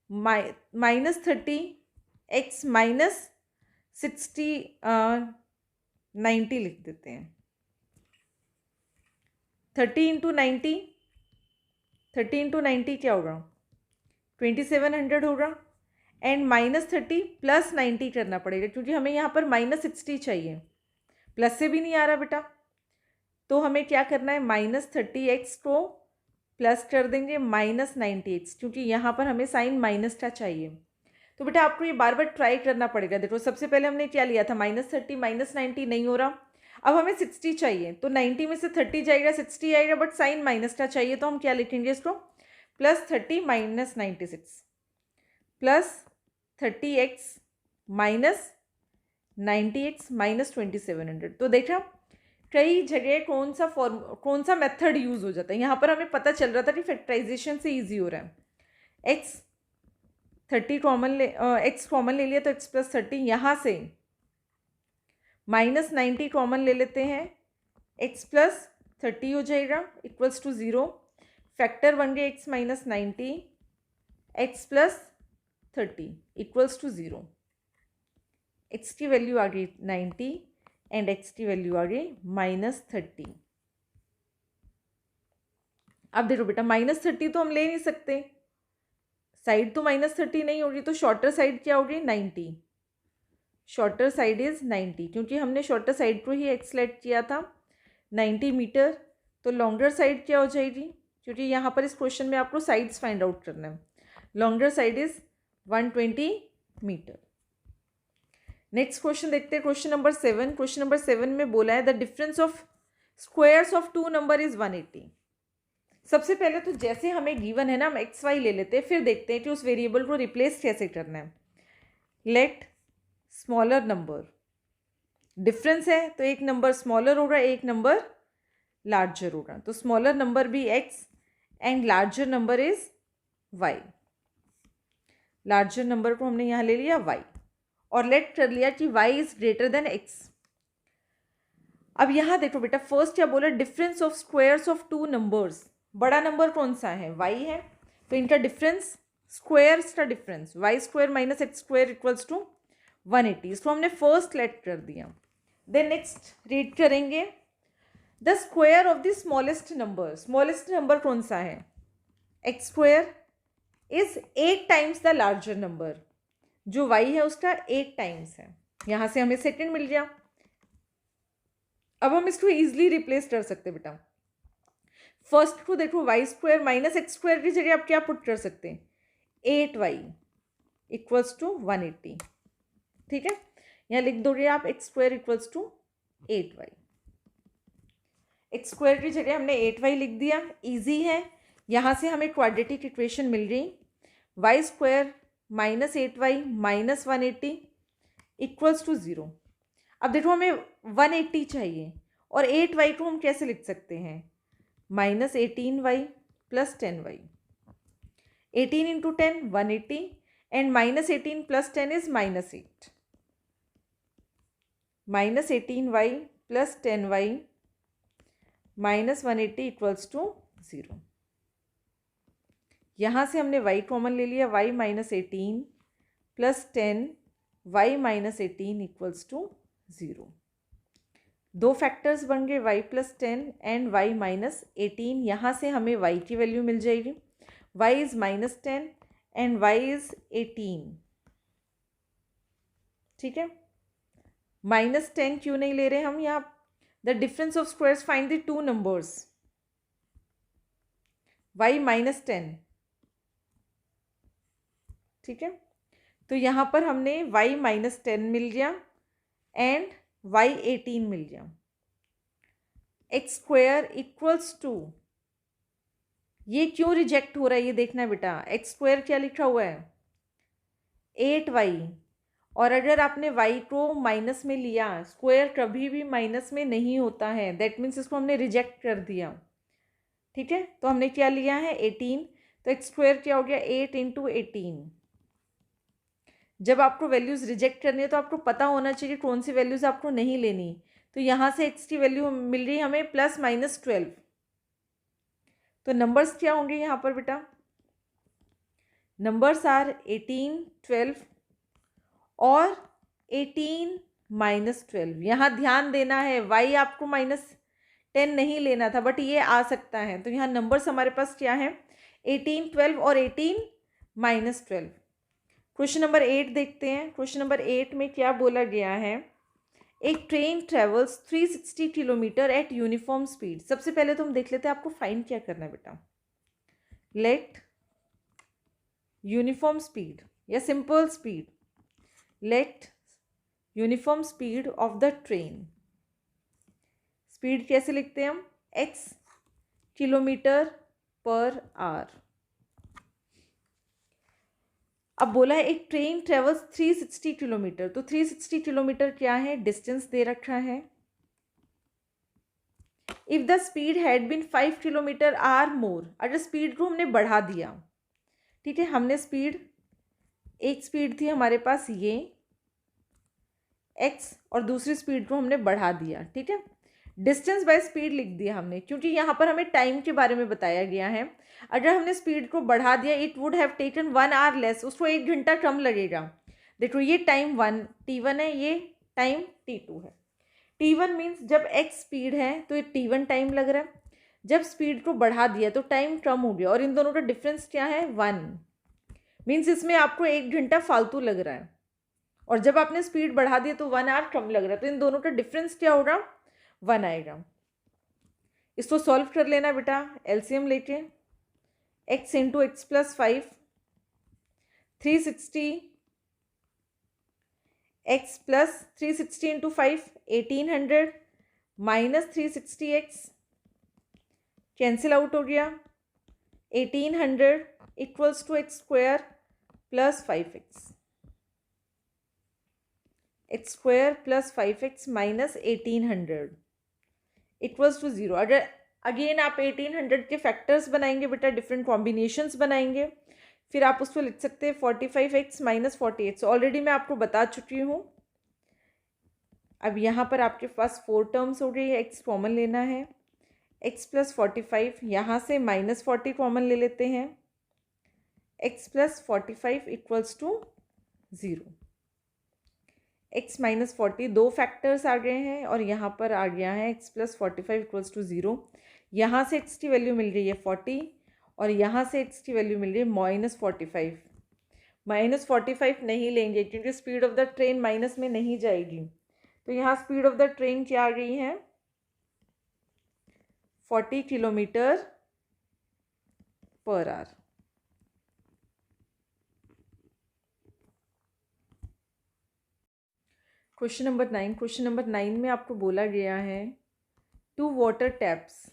माइनस 30x माइनस 90 लिख देते हैं, 30 इंटू 90 क्या होगा 2700 होगा, एंड माइनस 30 प्लस 90 करना पड़ेगा क्योंकि हमें यहाँ पर माइनस 60 चाहिए, प्लस से भी नहीं आ रहा बेटा, तो हमें क्या करना है माइनस 30x को प्लस कर देंगे माइनस 90x, क्योंकि यहाँ पर हमें साइन माइनस का चाहिए। तो बेटा आपको ये बार बार ट्राई करना पड़ेगा। देखो सबसे पहले हमने क्या लिया था माइनस 30 माइनस 90, नहीं हो रहा, अब हमें 60 चाहिए, तो 90 में से 30 जाएगा 60 आएगा, बट साइन माइनस का चाहिए, तो हम क्या लिखेंगे इसको plus 30 minus 96 plus 30x minus 90x minus 2700। तो देखा कई जगह कौन सा मेथड यूज़ हो जाता है, यहाँ पर हमें पता चल रहा था कि फैक्टराइजेशन से इजी हो रहा है। x 30 कॉमन x कॉमन ले लिया तो x प्लस 30, यहाँ से माइनस 90 कॉमन ले लेते हैं, x प्लस 30 हो जाएगा इक्वल्स टू 0, फैक्टर बन गए x minus 90 x plus 30 equals to 0, x की वैल्यू आ गई 90 एंड x की वैल्यू आ गई माइनस 30। अब देखो बेटा माइनस 30 तो हम ले नहीं सकते, साइड तो माइनस 30 नहीं होगी, तो शॉर्टर साइड क्या होगी 90, शॉर्टर साइड इज 90, क्योंकि हमने शॉर्टर साइड को ही एक्स सेलेक्ट किया था 90 मीटर। तो लॉन्गर साइड क्या हो जाएगी, क्योंकि यहाँ पर इस क्वेश्चन में आपको साइड्स फाइंड आउट करना है, longer side is 120 metre. Next question देखते हैं, क्वेश्चन नंबर 7। क्वेश्चन नंबर 7 में बोला है the difference of squares of two number is 180। सबसे पहले तो जैसे हमें गिवन है ना, हम एक्स वाई ले लेते हैं, फिर देखते हैं कि उस वेरिएबल को रिप्लेस कैसे करना है। लेट स्मॉलर नंबर, डिफरेंस है तो एक नंबर स्मॉलर होगा, एक नंबर लार्जर होगा, तो स्मॉलर नंबर भी x and larger number is y. Larger number को हमने यहाँ ले लिया वाई और लेट कर लिया कि y is greater than x. अब यहाँ देखो बेटा, फर्स्ट क्या बोला, difference of squares of two numbers. बड़ा नंबर कौन सा है, वाई है, तो इनका डिफरेंस, स्क्वायर्स का difference, y square minus x square equals to 180। इसको हमने फर्स्ट लेट कर दिया। देन नेक्स्ट रीड करेंगे, the square of the smallest number. Smallest number कौन सा है, x square is 8 times the larger number. जो वाई है उसका 8 टाइम्स है। यहाँ से हमें सेकेंड मिल गया। अब हम इसको इजीली रिप्लेस कर सकते हैं बेटा। फर्स्ट को देखो, y square minus x square की जगह आप क्या पुट कर सकते हैं, 8y इक्वल्स टू 180। ठीक है, यहाँ लिख दोगे आप x square equals to 8y। X square की जगह हमने 8y लिख दिया, इजी है। यहाँ से हमें क्वाड्रेटिक इक्वेशन मिल गई, y square minus 8y minus 180 equals to 0। अब देखो हमें 180 चाहिए और 8y को हम कैसे लिख सकते हैं, minus 18y plus 10y। 18 into 10 180 and minus 18 plus 10 is minus 8। Minus 18y plus 10y minus 180 equals to 0। यहाँ से हमने y कॉमन ले लिया, y minus 18 plus 10 y minus 18 equals to 0। दो फैक्टर्स बन गए, y plus 10 and y minus 18। यहाँ से हमें y की वैल्यू मिल जाएगी, y is minus 10 and y is 18। ठीक है, माइनस 10 क्यों नहीं ले रहे हम यहाँ, the difference of squares find the two numbers, y minus 10। ठीक है, तो यहाँ पर हमने y माइनस 10 मिल गया एंड y 18 मिल गया। एक्स स्क्वायर इक्वल्स टू, ये क्यों रिजेक्ट हो रहा है ये देखना है बेटा। एक्स स्क्वायर क्या लिखा हुआ है, 8y, और अगर आपने y को माइनस में लिया, स्क्वायर कभी भी माइनस में नहीं होता है, दैट मीन्स इसको हमने रिजेक्ट कर दिया। ठीक है, तो हमने क्या लिया है 18, तो एक्स स्क्वायर क्या हो गया 8 इंटू 18। जब आपको वैल्यूज़ रिजेक्ट करनी है तो आपको पता होना चाहिए कौन सी वैल्यूज़ आपको नहीं लेनी। तो यहाँ से एक्स की वैल्यू मिल रही है हमें प्लस माइनस 12। तो नंबर्स क्या होंगे यहाँ पर बेटा, नंबर्स आर 18 12 और 18 माइनस 12। यहाँ ध्यान देना है, y आपको माइनस 10 नहीं लेना था, बट ये आ सकता है। तो यहाँ नंबर्स हमारे पास क्या है, 18 12 और 18 माइनस 12। क्वेश्चन नंबर 8 देखते हैं। क्वेश्चन नंबर 8 में क्या बोला गया है, एक train travels 360 kilometre eight uniform speed. सबसे पहले तो हम देख लेते हैं आपको फाइंड क्या करना है बेटा। लेट यूनिफॉर्म स्पीड या simple speed, let uniform speed of the train. Speed कैसे लिखते हैं हम, x किलोमीटर पर आवर। अब बोला है एक ट्रेन ट्रेवल्स 360 किलोमीटर, तो 360 किलोमीटर क्या है, डिस्टेंस दे रखा है। If the speed had been 5 kilometre hour more, अगर स्पीड को हमने बढ़ा दिया, ठीक है, हमने स्पीड, एक स्पीड थी हमारे पास ये x और दूसरी स्पीड को हमने बढ़ा दिया। ठीक है, डिस्टेंस बाय स्पीड लिख दिया हमने, क्योंकि यहाँ पर हमें टाइम के बारे में बताया गया है। अगर हमने स्पीड को बढ़ा दिया, it would have taken 1 hour less, उसको 1 घंटा कम लगेगा। देखो ये टाइम t1 है, ये टाइम t2 है। t1 मीन्स जब x स्पीड है तो ये t1 टाइम लग रहा है, जब स्पीड को बढ़ा दिया तो टाइम कम हो गया, और इन दोनों का डिफरेंस क्या है 1, मीन्स इसमें आपको 1 घंटा फालतू लग रहा है, और जब आपने स्पीड बढ़ा दिया तो 1 आवर कम लग रहा है, तो इन दोनों का डिफरेंस क्या होगा 1 आएगा। इसको सॉल्व कर लेना बेटा, एलसीएम लेके x into x plus 5, 360 x plus 360 into 5 1800 minus 360 x cancel out हो गया, 1800 equals to x square plus 5x, x square plus 5x minus 1800 equals to 0। अगर अगेन आप 1800 के फैक्टर्स बनाएंगे बेटा, डिफरेंट कॉम्बिनेशंस बनाएंगे, फिर आप उसको लिख सकते हैं 45x माइनस 48। ऑलरेडी मैं आपको बता चुकी हूँ। अब यहाँ पर आपके पास 4 टर्म्स हो गई है, x कॉमन लेना है, x प्लस 45, यहाँ से माइनस 40 कॉमन ले लेते हैं, x plus 45 equals to 0। x minus 40 दो फैक्टर्स आ गए हैं और यहाँ पर आ गया है x प्लस 45 इक्वल्स टू 0। यहाँ से x की वैल्यू मिल रही है 40 और यहाँ से x की वैल्यू मिल रही है माइनस 45। माइनस 45 नहीं लेंगे क्योंकि speed of the train minus में नहीं जाएगी। तो यहाँ स्पीड ऑफ द ट्रेन क्या आ गई है, 40 kilometre per our. Question number 9 में आपको बोला गया है 2 water taps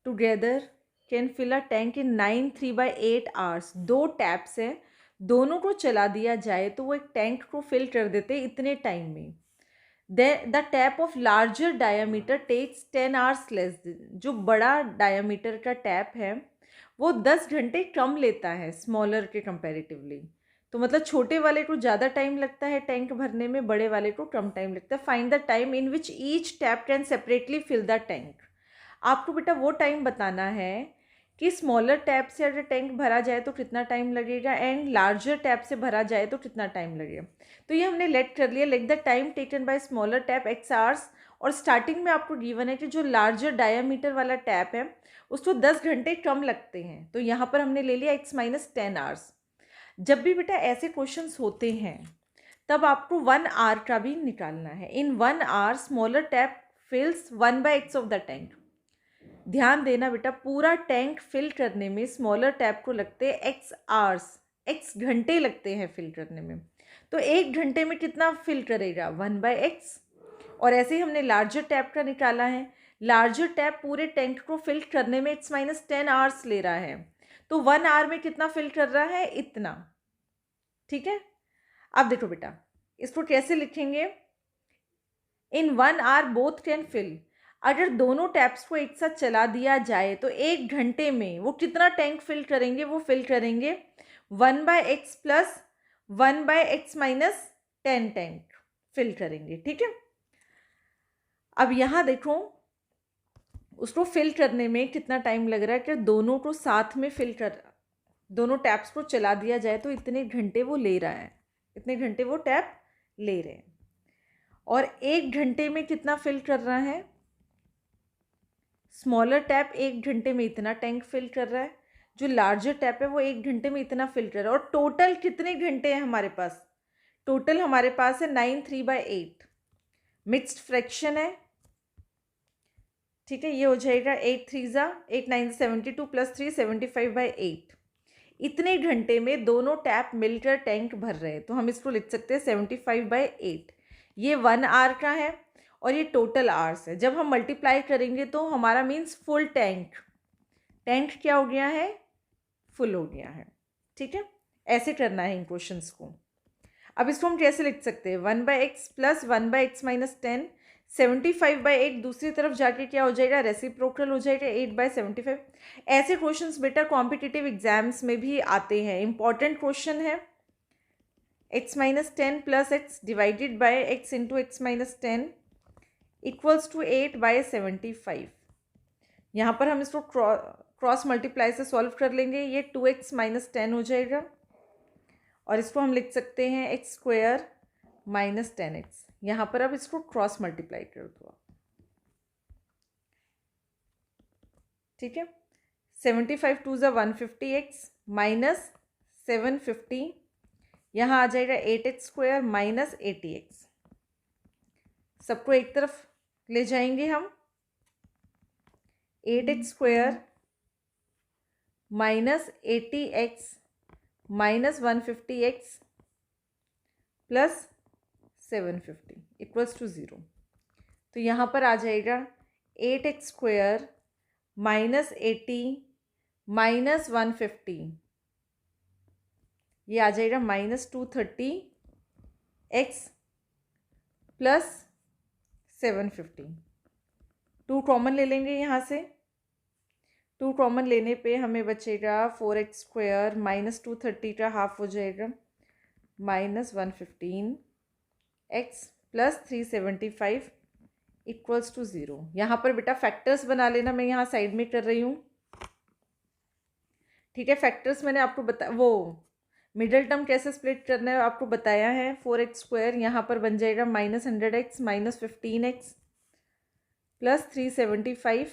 together can fill a tank in 9 3/8 hours. 2 taps हैं, दोनों को चला दिया जाए तो वो एक टैंक को फिल कर देते इतने टाइम में। The tap of larger diameter takes 10 hours less. जो बड़ा डायामीटर का टैप है वो 10 घंटे कम लेता है स्मॉलर के कंपैरेटिवली। तो मतलब छोटे वाले को ज़्यादा टाइम लगता है टैंक भरने में, बड़े वाले को कम टाइम लगता है। Find the time in which each tap can separately fill the tank. आपको बेटा वो टाइम बताना है कि स्मॉलर टैप से अगर टैंक भरा जाए तो कितना टाइम लगेगा एंड लार्जर टैप से भरा जाए तो कितना टाइम लगेगा। तो ये हमने लेट कर लिया, like the time taken by smaller tap x hours. और स्टार्टिंग में आपको गिवन है कि जो लार्जर डायामीटर वाला टैप है उसको 10 घंटे कम लगते हैं, तो यहाँ पर हमने ले लिया x माइनस 10 आवर्स। जब भी बेटा ऐसे क्वेश्चंस होते हैं तब आपको 1 आवर का भी निकालना है। In 1 hour smaller tap fills 1/x of the tank. ध्यान देना बेटा, पूरा टैंक फिल करने में स्मॉलर टैप को लगते हैं x आवर्स, x घंटे लगते हैं फिल करने में। तो 1 घंटे में कितना फिल करेगा, 1/x। और ऐसे ही हमने लार्जर टैप का निकाला है। लार्जर टैप पूरे टैंक को फिल करने में x माइनस 10 आवर्स ले रहा है, तो 1 आवर में कितना फिल कर रहा है, इतना। ठीक है, अब देखो बेटा इसको कैसे लिखेंगे। इन 1 आवर बोथ कैन फिल। अगर दोनों टैप्स को एक साथ चला दिया जाए तो 1 घंटे में वो कितना टैंक फिल करेंगे, वो फिल करेंगे 1/x plus 1/x minus 10 tank fill करेंगे। ठीक है, अब यहाँ देखो उसको फिल करने में कितना टाइम लग रहा है कि दोनों को साथ में फिल कर, दोनों टैप्स को चला दिया जाए तो इतने घंटे वो ले रहा है, इतने घंटे वो टैप ले रहे हैं। और 1 घंटे में कितना फिल कर रहा है, स्मॉलर टैप 1 घंटे में इतना टैंक फिल कर रहा है, जो लार्जर टैप है वो 1 घंटे में इतना फिल कर रहा है। और टोटल कितने घंटे हैं हमारे पास, टोटल हमारे पास है 9 3/8। मिक्स्ड फ्रैक्शन है, ठीक है, ये हो जाएगा 8 3 8 9 72 प्लस 3 75/8। इतने घंटे में दोनों टैप मिलकर टैंक भर रहे हैं, तो हम इसको लिख सकते हैं 75/8। ये 1 आवर का है और ये टोटल आवर्स है। जब हम मल्टीप्लाई करेंगे तो हमारा मीन्स फुल टैंक, टैंक क्या हो गया है, फुल हो गया है। ठीक है, ऐसे करना है इन क्वेश्चंस को। अब इसको हम कैसे लिख सकते हैं, 1/x प्लस 1/x माइनस 10, 75/8 दूसरी तरफ जाके क्या हो जाएगा, रेसिप्रोकल हो जाएगा 8/75। ऐसे क्वेश्चंस बेटा कॉम्पिटिटिव एग्जाम्स में भी आते हैं, इंपॉर्टेंट क्वेश्चन है। x minus 10 plus x divided by x into x minus 10 equals to 8/75। यहाँ पर हम इसको क्रॉस मल्टीप्लाई से सॉल्व कर लेंगे, ये 2x माइनस 10 हो जाएगा और इसको हम लिख सकते हैं x स्क्वायर माइनस 10x। यहाँ पर अब इसको क्रॉस मल्टीप्लाई कर दो आप। ठीक है, 75 2 ज़ा 150x माइनस 750, यहाँ आ जाएगा 8x स्क्वायर माइनस 80x। सबको एक तरफ ले जाएंगे हम, 8x square minus 80x minus 150x plus 750 equals to 0। तो यहाँ पर आ जाएगा 8x स्क्वायर माइनस 80 माइनस 150, ये आ जाएगा माइनस 230 एक्स प्लस 750। 2 कॉमन ले लेंगे यहाँ से, 2 कॉमन लेने पे हमें बचेगा 4x² माइनस 230 का हाफ हो जाएगा minus 115 x plus 375 equals to 0। यहाँ पर बेटा फैक्टर्स बना लेना, मैं यहाँ साइड में कर रही हूँ, ठीक है। फैक्टर्स मैंने आपको वो मिडल टर्म कैसे स्प्लिट करना है आपको बताया है। 4x² यहाँ पर बन जाएगा minus 100x minus 15x plus 375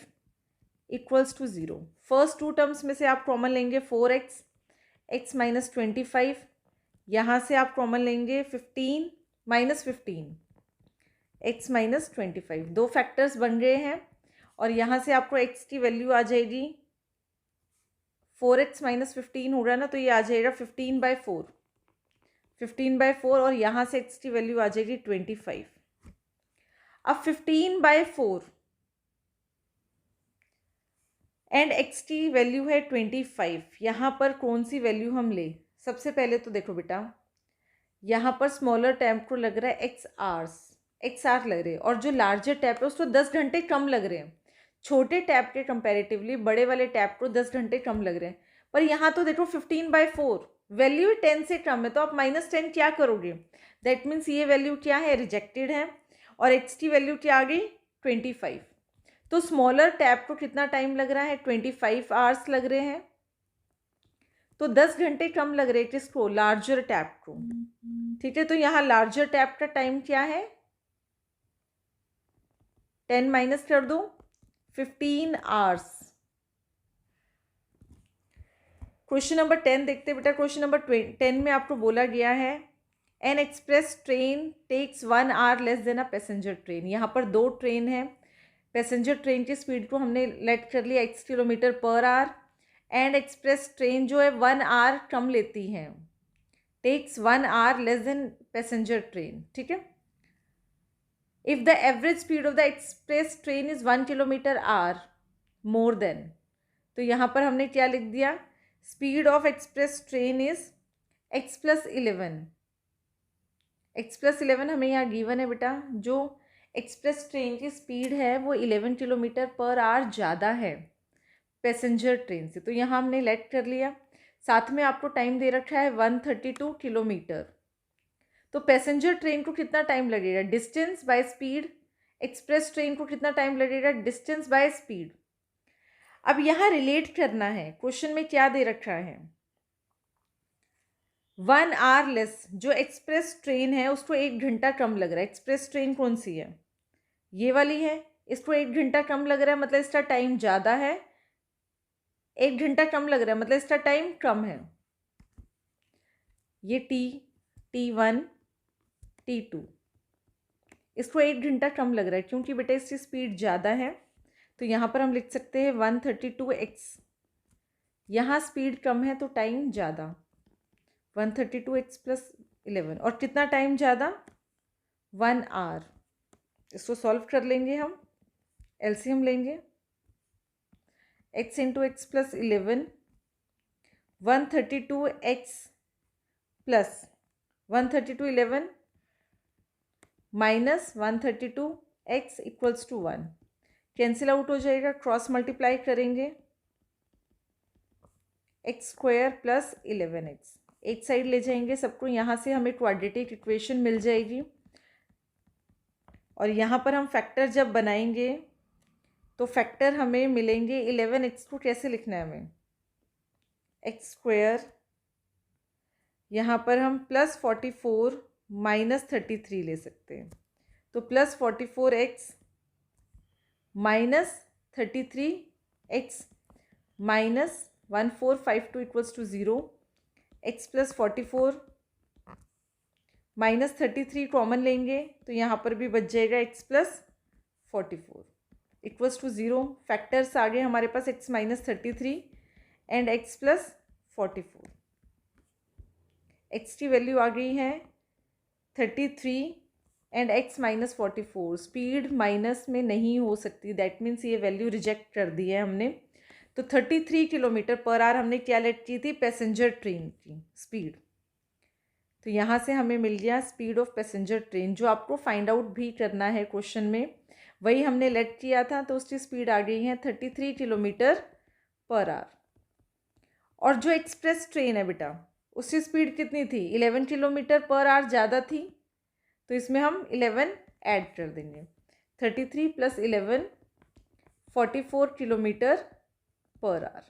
equals to 0। First 2 terms में से आप कॉमन लेंगे 4x, x माइनस 25, यहाँ से आप कॉमन लेंगे 15 माइनस 15 x माइनस 25। 2 फैक्टर्स बन गए हैं और यहाँ से आपको x की वैल्यू आ जाएगी 4x माइनस 15 होगा ना, तो ये आ जाएगा 15/4, 15/4 और यहाँ से x की वैल्यू आ जाएगी 25। अब 15/4 एंड x की वैल्यू है 25, यहाँ पर कौन सी वैल्यू हम ले। सबसे पहले तो देखो बेटा, यहाँ पर स्मॉलर टैप को लग रहा है XR लग रहे हैं और जो लार्जर टैप है उसको 10 घंटे कम लग रहे हैं। छोटे टैप के कंपैरेटिवली बड़े वाले टैप को 10 घंटे कम लग रहे हैं। पर यहाँ तो देखो 15/4 वैल्यू 10 से कम है, तो आप -10 क्या करोगे। दैट मीन्स ये वैल्यू क्या है, रिजेक्टेड है। और x की वैल्यू क्या आ गई 25। तो स्मॉलर टैप को कितना टाइम लग रहा है 25 आवर्स लग रहे हैं। तो 10 घंटे कम लग रहे हैं किसको, लार्जर टैप को, ठीक है। तो यहाँ लार्जर टैप का टाइम क्या है 10 माइनस कर दो 15 आवर्स। क्वेश्चन नंबर 10 देखते हैं बेटा। क्वेश्चन नंबर 10 में आपको बोला गया है an express train takes 1 hour less than a passenger train. यहाँ पर 2 ट्रेन है, पैसेंजर ट्रेन की स्पीड को हमने लेट कर लिया x kilometre per hour and express train जो है 1 आवर कम लेती है, takes 1 hour less than passenger train, ठीक है। If the average speed of the express train is 1 kilometre hour more than, तो यहाँ पर हमने क्या लिख दिया, speed of express train is x plus 11। x plus 11 हमें यहाँ गिवन है बेटा, जो एक्सप्रेस ट्रेन की स्पीड है वो 11 किलोमीटर पर आवर ज़्यादा है पैसेंजर ट्रेन से, तो यहाँ हमने लेट कर लिया। साथ में आपको टाइम दे रखा है 132 किलोमीटर। तो पैसेंजर ट्रेन को कितना टाइम लगेगा, distance by speed. Express train को कितना टाइम लगेगा, डिस्टेंस बाय स्पीड। अब यहाँ रिलेट करना है, क्वेश्चन में क्या दे रखा है 1 आवर लेस, जो एक्सप्रेस ट्रेन है उसको 1 घंटा कम लग रहा है। एक्सप्रेस ट्रेन कौन सी है, ये वाली है, इसको 1 घंटा कम लग रहा है मतलब इसका टाइम ज़्यादा है। 1 घंटा कम लग रहा है मतलब इसका टाइम कम है। ये T1 T2, इसको 1 घंटा कम लग रहा है क्योंकि बेटा इसकी स्पीड ज़्यादा है, तो यहाँ पर हम लिख सकते हैं 132x। यहाँ स्पीड कम है तो टाइम ज़्यादा, 132x प्लस 11, और कितना टाइम ज़्यादा 1 आवर। इसको सॉल्व कर लेंगे हम, एलसीएम लेंगे, x into x plus 11, 132x plus 132 minus 132x equals to 1, cancel out हो जाएगा, क्रॉस मल्टीप्लाई करेंगे x² प्लस 11x, एक साइड ले जाएंगे सबको, यहाँ से हमें क्वाड्रेटिक इक्वेशन मिल जाएगी। और यहाँ पर हम फैक्टर जब बनाएंगे तो फैक्टर हमें मिलेंगे 11x को कैसे लिखना है हमें, x², यहाँ पर हम प्लस 44 माइनस 33 ले सकते हैं, तो plus 44x minus 33x minus 1452 equals to 0, x plus 44 minus 33 common लेंगे तो यहाँ पर भी बच जाएगा x plus 44 equals to 0। Factors आ गए हमारे पास x minus 33 and x plus 44। x की वैल्यू आ गई है 33 and x minus 44। Speed minus में नहीं हो सकती, दैट मीन्स ये वैल्यू रिजेक्ट कर दी है हमने। तो 33 किलोमीटर पर आवर हमने क्या लेट की थी, पैसेंजर ट्रेन की स्पीड। तो यहाँ से हमें मिल गया स्पीड ऑफ पैसेंजर ट्रेन, जो आपको फाइंड आउट भी करना है क्वेश्चन में, वही हमने लेट किया था। तो उसकी स्पीड आ गई है 33 किलोमीटर पर आवर। और जो एक्सप्रेस ट्रेन है बेटा, उसकी स्पीड कितनी थी, 11 किलोमीटर पर आवर ज़्यादा थी, तो इसमें हम 11 ऐड कर देंगे। 33 + 11 44 kilometre per hour.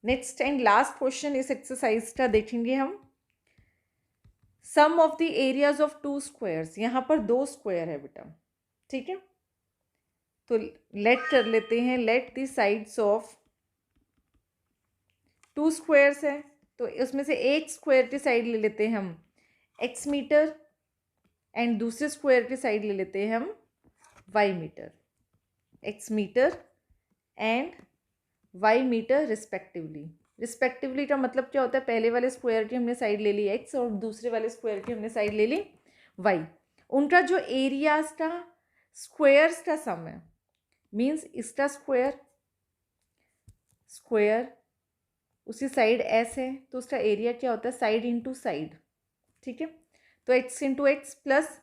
Next and last question इस एक्सरसाइज का देखेंगे हम। Sum of the areas of 2 squares, यहाँ पर 2 स्क्वायर है बेटा, ठीक है। तो लेट कर लेते हैं, let the sides of 2 squares है, तो उसमें से एक स्क्वायर की साइड ले लेते हैं हम x मीटर एंड दूसरे स्क्वायर की साइड ले लेते हैं हम y metre. x metre and y metre respectively का मतलब क्या होता है, पहले वाले स्क्वायर की हमने साइड ले ली x और दूसरे वाले स्क्वायर की हमने साइड ले ली y। उनका जो एरियाज का स्क्वायर्स का सम है, मीन्स इसका स्क्वायर उसी साइड s है, तो उसका एरिया क्या होता है, साइड इंटू साइड, ठीक है। तो x into x plus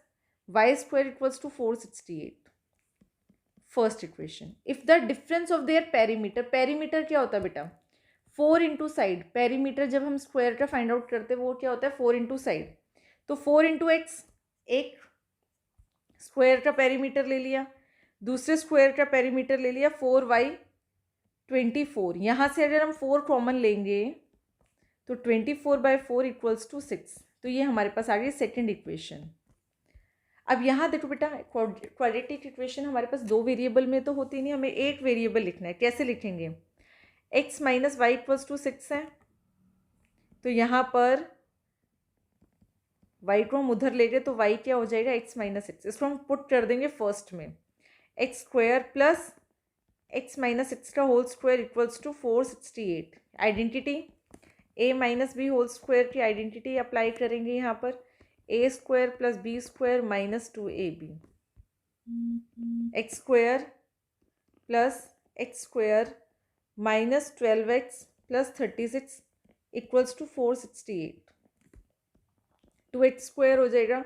y square equals to 468। First equation. If the difference of their perimeter, perimeter क्या होता है बेटा, 4 इंटू साइड। पेरीमीटर जब हम स्क्वायर का फाइंड आउट करते हैं वो क्या होता है, 4 इंटू साइड। तो 4 इंटू एक्स, एक स्क्वायर का पेरीमीटर ले लिया, दूसरे स्क्वायर का पेरीमीटर ले लिया 4y 24। यहाँ से अगर हम 4 कॉमन लेंगे तो 24/4 इक्वल्स टू 6। तो ये हमारे पास आ गई सेकेंड इक्वेशन। अब यहाँ देखो बेटा, क्वाड्रेटिक इक्वेशन हमारे पास 2 वेरिएबल में तो होती नहीं, हमें एक वेरिएबल लिखना है। कैसे लिखेंगे, x - y इक्वल्स टू 6 है, तो यहाँ पर y को हम उधर ले गए तो y क्या हो जाएगा, x - x। इसको हम पुट कर देंगे फर्स्ट में, x square plus x - x का whole square equals to 468। Identity a - b whole square की आइडेंटिटी अप्लाई करेंगे यहाँ पर, a square plus b square minus 2ab, x square plus x square minus 12x plus 36 equals to 468। 2x square हो जाएगा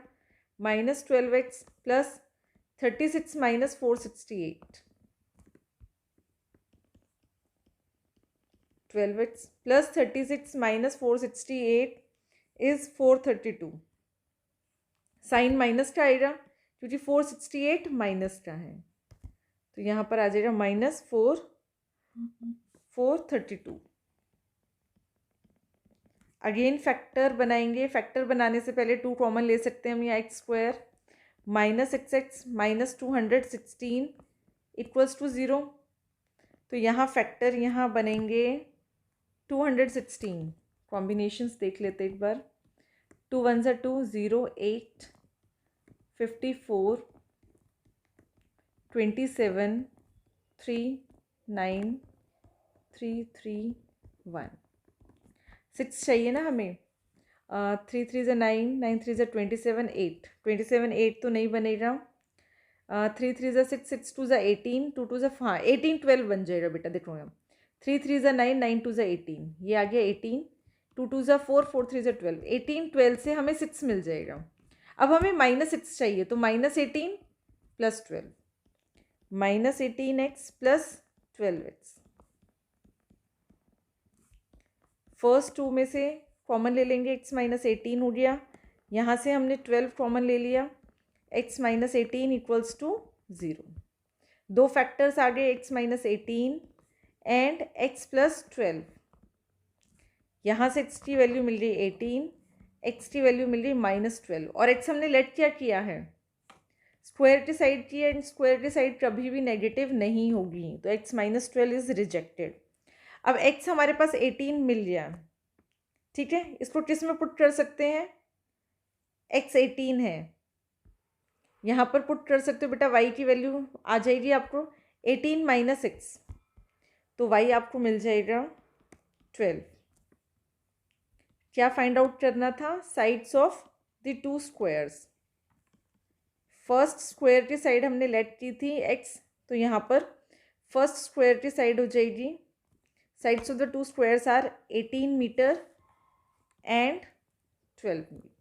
minus 12x plus 36 minus 468, 12x plus 36 minus 468 is 432। Sign minus का आएगा क्योंकि 468 minus का है, तो यहाँ पर आ जाएगा -432। अगेन फैक्टर बनाएंगे, फैक्टर बनाने से पहले 2 कॉमन ले सकते हैं हम, यहाँ x square minus x minus 216 equals to 0। तो यहाँ फैक्टर यहाँ बनेंगे 216। कॉम्बिनेशंस देख लेते एक बार, 2 1 ज़ा 2, 0 8 54 27 3 9 3 3 1। 6 चाहिए ना हमें, 3 3 ज़ा 9, 9 3 ज़ा 27 8, 27 8 तो नहीं बनेगा, 3 3 ज़ा 6, 6 2 ज़ा 18, 2 2 ज़ा, हाँ 18 12 बन जाएगा बेटा। देखो हम 3 3 ज़ा 9, 9 2 ज़ा 18, ये आ गया 18, 2 2 ज़ा 4, 4 3 ज़ा 12, 18 12 से हमें 6 मिल जाएगा। अब हमें -6 चाहिए, तो -18 plus 12, -18x plus 12x। First 2 में से कॉमन ले लेंगे, x - 18 हो गया, यहाँ से हमने 12 कॉमन ले लिया, x - 18 इक्वल्स टू 0। 2 फैक्टर्स आ गए, x - 18 एंड x प्लस 12। यहाँ से x की वैल्यू मिल गई 18, x की वैल्यू मिल गई -12, और x हमने लेट क्या किया है, स्क्वायर की साइड की है, एंड स्क्वायर की साइड कभी भी नेगेटिव नहीं होगी, तो x - 12 इज रिजेक्टेड। अब x हमारे पास 18 मिल गया, ठीक है। इसको किस में पुट कर सकते हैं, x 18 है, यहाँ पर पुट कर सकते हो बेटा, y की वैल्यू आ जाएगी आपको 18 - x, तो y आपको मिल जाएगा 12। क्या फाइंड आउट करना था, sides of the 2 squares. First square की साइड हमने लेट की थी x, तो यहाँ पर फर्स्ट स्क्वायर की साइड हो जाएगी, sides of the two squares are 18 metre and 12 metre.